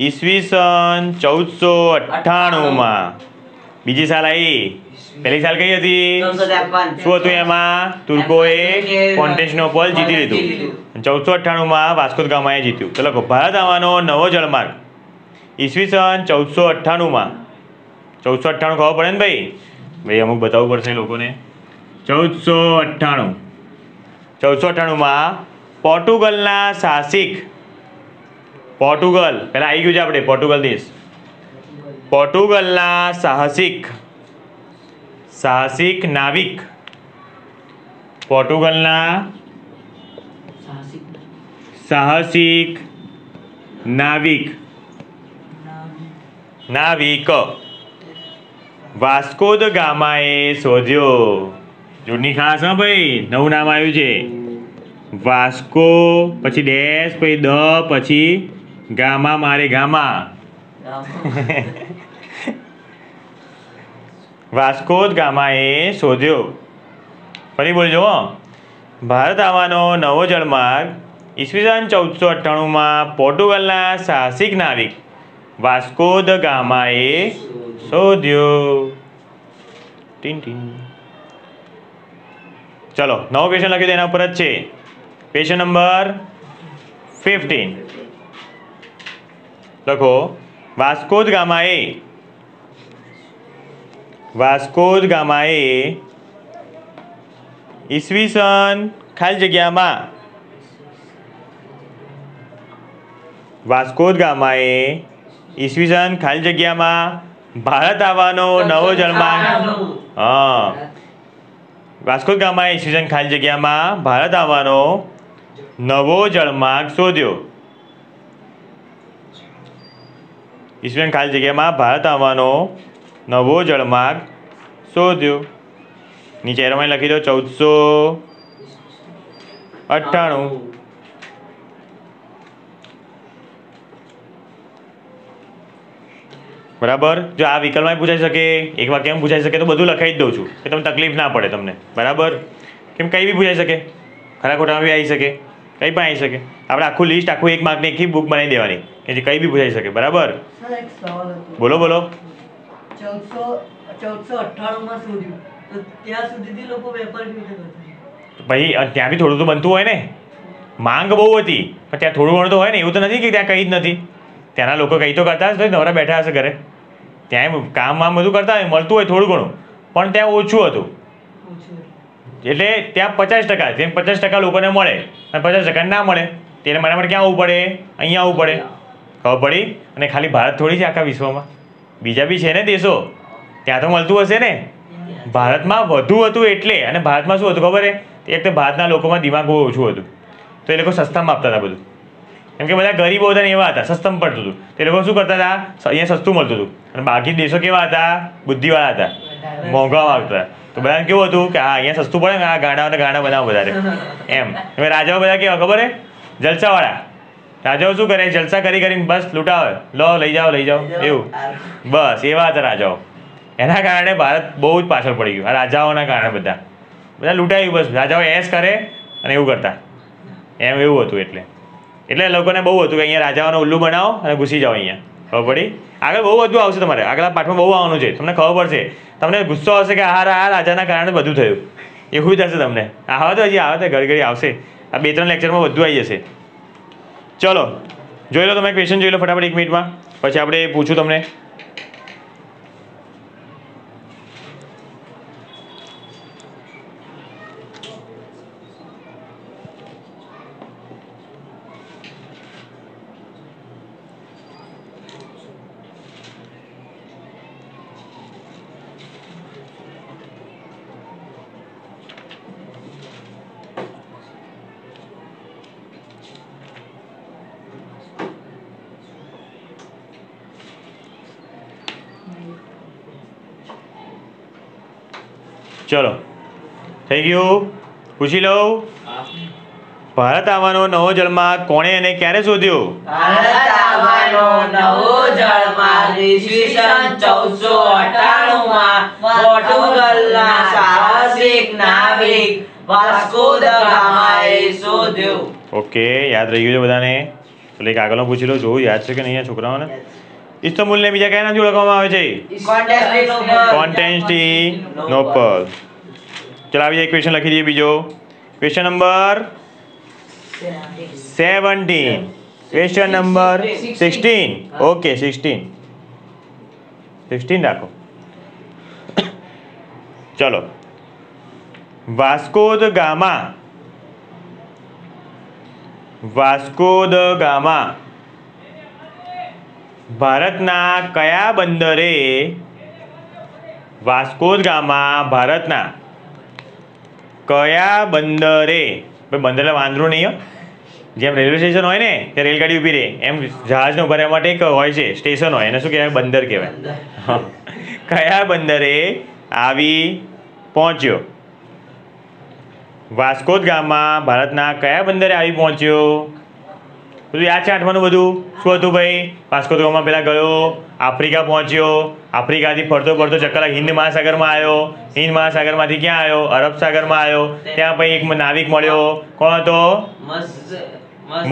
ઈસવીસન 1498માં. બીજી સાલ આવી. પહેલી સાલ કઈ હતી? શું હતું એમાં? તુર્કોએ કોન્સ્ટેન્ટિનોપલ જીતી લીધું. 1498માં વાસ્કો દ ગામાએ જીત્યું. તો લખો, ભારત આવવાનો નવો જળમાર્ગ ઈસવીસન 1498માં. 1498 ખબર પડે ને ભાઈ? અમુક બતાવવું પડશે લોકોને. 1498માં પોર્ટુગલના સાહસિક, પોર્ટુગલ પહેલા આવી ગયું છે આપણે, પોર્ટુગલ દેશ. પોર્ટુગલના સાહસિક નાવિક પોર્ટુગલના સાહસિક નાવિક વાસ્કો દ ગામાએ શોધ્યો. જોડની ખાસ હા ભાઈ, નવું નામ આવ્યું છે. વાસ્કો પછી ડેશ પછી દ પછી ગામા મારે ગામા. વાસ્કો દ ગામાએ શોધ્યો. ફરી બોલજો. ભારત આવવાનો નવો જળમાર્ગ ઈસવીસન 1498માં પોર્ટુગલના સાહસિક નાવિક વાસ્કો દ ગામાએ શોધ્યો. ટીન ટીન. ચલો નવો ક્વેશ્ચન લખ્યું એના ઉપર જ છે. ક્વેશ્ચન નંબર 15 લખો. વાસ્કો દ ગામાએ ઈસવીસન ખાલી જગ્યામાં વાસ્કો દ ગામાએ ઈસવીસન ખાલી જગ્યામાં ભારત આવવાનો નવો જળમાર્ગ. હા, વાસ્કો દ ગામાએ ઈસવીસન ખાલી જગ્યામાં ભારત આવવાનો નવો જળમાર્ગ શોધ્યો. ઈસવીસન ખાલી જગ્યામાં ભારત આવવાનો નવો જળમાર્ગ શોધ્યો. નીચે એરોમાં લખી દો 1498. બરાબર. જો આ વિકલ્પમાં પૂછાઈ શકે, એક વાક્યમાં પૂછાઈ શકે તો બધું લખાઈ જ દઉં છું કે તમને તકલીફ ના પડે તમને. બરાબર. કેમ કંઈ બી પૂછાઈ શકે, ખરા ખોટામાં બી આવી શકે, કંઈ પણ આવી શકે. આપણે આખું લિસ્ટ આખું એક માર્કની આખી બુક બનાવી દેવાની કે જે કંઈ બી પૂછાઈ શકે. બરાબર. બોલો બોલો. 1498માં શોધ્યું તો ત્યાં સુધીથી લોકો વેપાર કેવી રીતે કરતા? ભાઈ ત્યાં બી થોડું તો બનતું હોય ને. માંગ બહુ હતી પણ ત્યાં થોડું ઘણું તો હોય ને. એવું તો નથી કે ત્યાં કંઈ જ નથી. ત્યાંના લોકો કંઈ તો કરતા હશે, નવરા બેઠા હશે ઘરે. ત્યાં કામ વામ બધું કરતા હોય, મળતું હોય થોડું ઘણું, પણ ત્યાં ઓછું હતું. એટલે ત્યાં 50%, જેમ 50% લોકોને મળે અને 50% ના મળે, તેને મારા માટે ક્યાં આવવું પડે? અહીંયા આવવું પડે. ખબર પડી? અને ખાલી ભારત થોડી છે આખા વિશ્વમાં, બીજા બી છે ને દેશો, ત્યાં તો મળતું હશે ને. ભારતમાં વધુ હતું એટલે. અને ભારતમાં શું હતું ખબર છે? એક તો ભારતના લોકોમાં દિમાગ બહુ ઓછું હતું, તો એ લોકો સસ્તામાં આપતા હતા બધું. કેમ કે બધા ગરીબો હતા ને એવા હતા, સસ્તામાં પડતું હતું. તે લોકો શું કરતા હતા? અહીંયા સસ્તું મળતું હતું. અને બાકી દેશો કેવા હતા? બુદ્ધિવાળા હતા, મોંઘા માગતા. તો બધાને કેવું હતું કે હા અહીંયા સસ્તું પડે ને, આ ગાંડા બનાવો વધારે એમ. હવે રાજાઓ બધા કેવા ખબર છે? જલસાવાળા. રાજાઓ શું કરે? જલસા કરીને બસ લૂંટાવે, લો લઈ જાઓ એવું. બસ એવા હતા રાજાઓ. એના કારણે ભારત બહુ જ પાછળ પડી ગયું, આ રાજાઓના કારણે. બધા લૂંટાયું. બસ રાજાઓ એસ કરે અને એવું કરતા એમ, એવું હતું. એટલે લોકોને બહુ હતું કે અહીંયા રાજાઓને ઉલ્લુ બનાવો અને ઘૂસી જાઓ અહીંયા. ખબર પડી? આગળ બહુ બધું આવશે તમારે, આગલા પાઠમાં બહુ આવવાનું છે. તમને ખબર પડશે, તમને ગુસ્સો હશે કે આ રાજાના કારણે બધું થયું, એવું જ હશે તમને. આવા તો હજી આવે તો ઘડી આવશે. આ 2-3 લેક્ચરમાં બધું આવી જશે. ચલો જોઈ લો, તમે ક્વેશ્ચન જોઈ લો ફટાફટ 1 મિનિટમાં, પછી આપણે પૂછું તમને. ચલો થઈ ગયું? પૂછી લઉં. ભારત આવવાનો નવો જળમાર્ગ કોણે અને ક્યારે શોધ્યો? ભારત આવવાનો નવો જળમાર્ગ ઈસવીસન 1498માં પોર્ટુગલના સાહસિક નાવિક વાસ્કો દ ગામાએ શોધ્યો. ઓકે, યાદ રહી ગયું છે બધાને? એટલે એક આગળનો પૂછી લો, જોવું યાદ છે કે નહીં છોકરાઓને. ઇસ્તંબુલને બીજા કયા નામ ઓળખવામાં આવે છે? કોન્સ્ટેન્ટિનોપલ. ચલો આવી જાય, ક્વેશ્ચન લખી દઈએ બીજો. Question number 17. Question number 16. Okay 16 રાખો. ચલો. વાસ્કો દ ગામા ભારતના કયા બંદરે? વાસ્કો દ ગામા ભારતના કયા બંદરે, બંદર એટલે વાંદરું નહીં, જેમ રેલવે સ્ટેશન હોય ને ત્યાં રેલગાડી ઊભી રહે એમ જહાજને ઉભા રહેવા માટે એક હોય છે સ્ટેશન હોય, એને શું કહેવાય? બંદર કહેવાય. કયા બંદરે આવી પહોંચ્યો? વાસ્કો દ ગામા ભારતના કયા બંદરે આવી પહોંચ્યો? બધું યાદ છે આઠમાનું બધું? શું હતું ભાઈ? વાસ્કો દ ગામા પહેલાં ગયો, આફ્રિકા પહોંચ્યો, આફ્રિકાથી ફરતો ફરતો ચક્કર હિન્દ મહાસાગરમાં આવ્યો, હિન્દ મહાસાગરમાંથી ક્યાં આવ્યો? અરબ સાગરમાં આવ્યો. ત્યાં પછી એક નાવિક મળ્યો, કોણ હતો?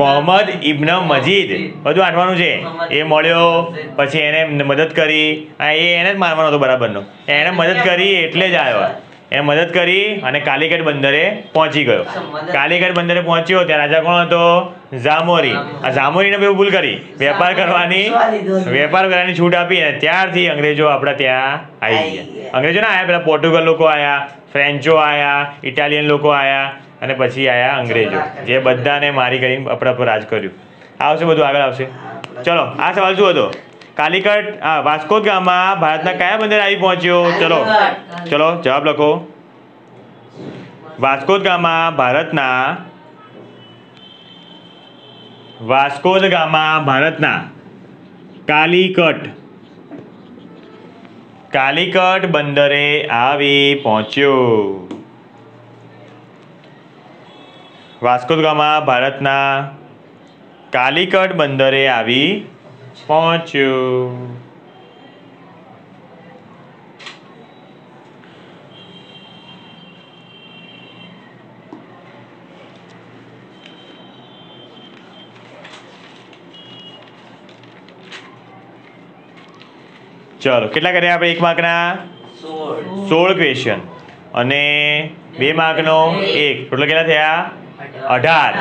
મોહમ્મદ ઇબ્ન મજીદ. બધું આઠવાનું છે. એ મળ્યો, પછી એને મદદ કરી, એને જ મારવાનો હતો બરાબરનો, એને મદદ કરી એટલે જ આવ્યો. એને મદદ કરી અને કાલિકટ બંદરે પહોંચી ગયો. કાલિકટ બંદરે પહોંચ્યો ત્યાં રાજા કોણ હતો? જામોરી. આ જામોરીને બહુ ભૂલ કરી, વેપાર કરવાની છૂટ આપી અને ત્યારથી અંગ્રેજો આપણા ત્યાં આવી ગયા. અંગ્રેજો ના આવ્યા, પેલા પોર્ટુગલ લોકો આવ્યા, ફ્રેન્ચો આવ્યા, ઇટાલિયન લોકો આવ્યા અને પછી આવ્યા અંગ્રેજો, જે બધાને મારી કરીને આપણા પર રાજ કર્યું. આવશે બધું આગળ આવશે. ચલો, આ સવાલ શું હતો? કાલિકટ વાસ્કો દ ગામા ભારતના કયા બંદરે આવી પહોંચ્યો? ચલો જવાબ લખો. વાસ્કો દ ગામા ભારતના કાલિકટ બંદરે આવી પહોંચ્યો. વાસ્કો દ ગામા ભારતના કાલિકટ બંદરે આવી પહોંચ્યો. ચલો, કેટલા કર્યા આપણે? 1 માર્કના 16 ક્વેશ્ચન અને 2 માર્કનો 1, ટોટલ કેટલા થયા? 18.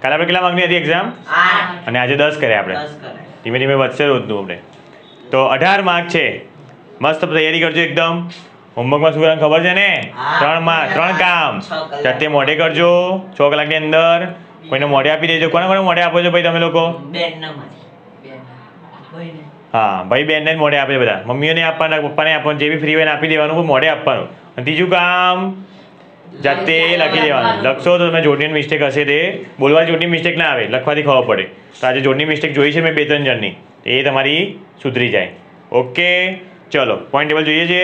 કાલે આપણે કેટલા માર્કની હતી એક્ઝામ? 8. અને આજે 10 કર્યા આપણે. ધીમે ધીમે વધશે રોજનું આપણે. તો 18 માર્ક છે. મસ્ત તૈયારી કરજો એકદમ. હોમવર્કમાં શું કરવાનું ખબર છે ને? 3 કામ જાતે મોઢે કરજો 6 કલાકની અંદર. કોઈને મોઢે આપી દેજો. કોને મોઢે આપો છો ભાઈ તમે લોકો? હા ભાઈ બહેનને જ મોઢે આપે બધા. મમ્મીઓને આપવાના, પપ્પાને આપવાનું, જે બી ફ્રી હોય ને આપી દેવાનું, મોઢે આપવાનું. અને ત્રીજું કામ જાતે લખી દેવાનું. લખશો તો તમે જોડણીની મિસ્ટેક હશે તે બોલવાની જોડણી મિસ્ટેક ના આવે, લખવાથી ખબર પડે. તો આજે જોડણી મિસ્ટેક જોઈ છે મેં 2-3 જણની, એ તમારી સુધરી જાય. ઓકે, ચલો પોઈન્ટ ટેબલ જોઈએ છે.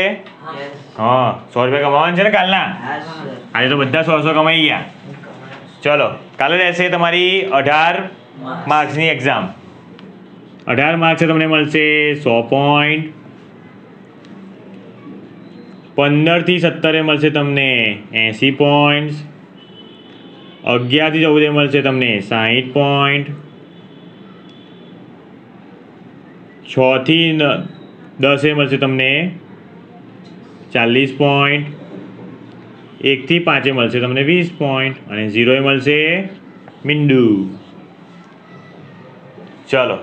હા, 100 રૂપિયા કમાવાના છે ને કાલના? આજે તો બધા 100 કમાઈ ગયા. ચલો, કાલે રહેશે તમારી 18 માર્ક્સની એક્ઝામ. 18 માર્ક્સ તમને મળશે 100 પોઈન્ટ. 15 થી 17 મળશે તમને 80 પોઈન્ટ્સ. 11 થી 14 મળશે તમને 60 પોઈન્ટ. 6 થી 10 મળશે તમને 40 પોઈન્ટ. 1 થી 5 મળશે તમને 20 પોઈન્ટ અને 0 મળશે મીંડુ. ચલો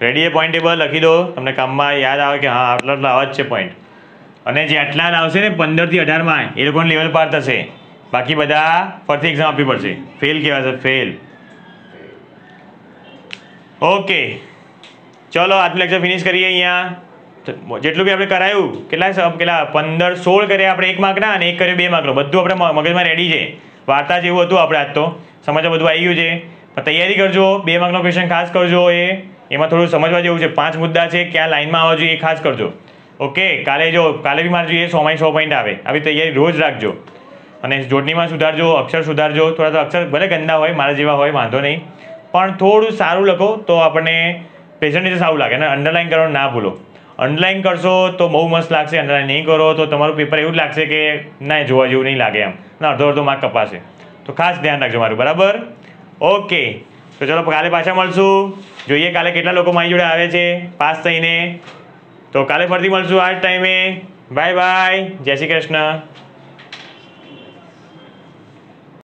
રેડી? એ પોઈન્ટ ટેબલ લખી દો, તમને કામમાં યાદ આવે કે હા આટલા આવા જ છે પોઈન્ટ. અને જે આટલા આવશે ને 15 થી 18માં એ લોકોને લેવલ પાર થશે. બાકી બધા ફરીથી એક્ઝામ આપવી પડશે. ફેલ કહેવાશે, ફેલ. ઓકે, ચલો આજનું લેક્ચર ફિનિશ કરીએ અહીંયા. જેટલું બી આપણે કરાયું, કેટલા 15-16 કર્યા આપણે 1 માર્કના અને 1 કર્યો 2 માર્કનો. બધું આપણે મગજમાં રેડી છે. વાર્તા જેવું હતું આપણે આજ તો, સમજવા બધું આવી ગયું છે. પણ તૈયારી કરજો, 2 માર્કનો ક્વેશ્ચન ખાસ કરજો. એમાં થોડું સમજવા જેવું છે. 5 મુદ્દા છે, ક્યાં લાઈનમાં આવવા જોઈએ એ ખાસ કરજો. ઓકે, કાલે બી મારે જોઈએ 100 પોઈન્ટ આવે. આવી તૈયારી રોજ રાખજો. અને જોડણીમાં સુધારજો, અક્ષર સુધારજો. થોડા તો અક્ષર ભલે ગંદા હોય, મારા જેવા હોય, વાંધો નહીં, પણ થોડું સારું લખો તો આપણને પ્રેઝન્ટેશન સારું લાગે. અને અંડરલાઇન કરવાનું ના ભૂલો. અંડરલાઇન કરશો તો બહુ મસ્ત લાગશે. અંડરલાઇન નહીં કરો તો તમારું પેપર એવું જ લાગશે કે ના જોવા જેવું નહીં લાગે એમ, ના અડધો માર્ક કપાશે. તો ખાસ ધ્યાન રાખજો મારું, બરાબર? ઓકે, તો ચલો કાલે પાછા મળશું. જોઈએ કાલે કેટલા લોકો મારી જોડે આવે છે પાસ થઈને. તો કાલે ફરીથી મળશું આ જ ટાઈમે. બાય બાય, જય શ્રી કૃષ્ણ.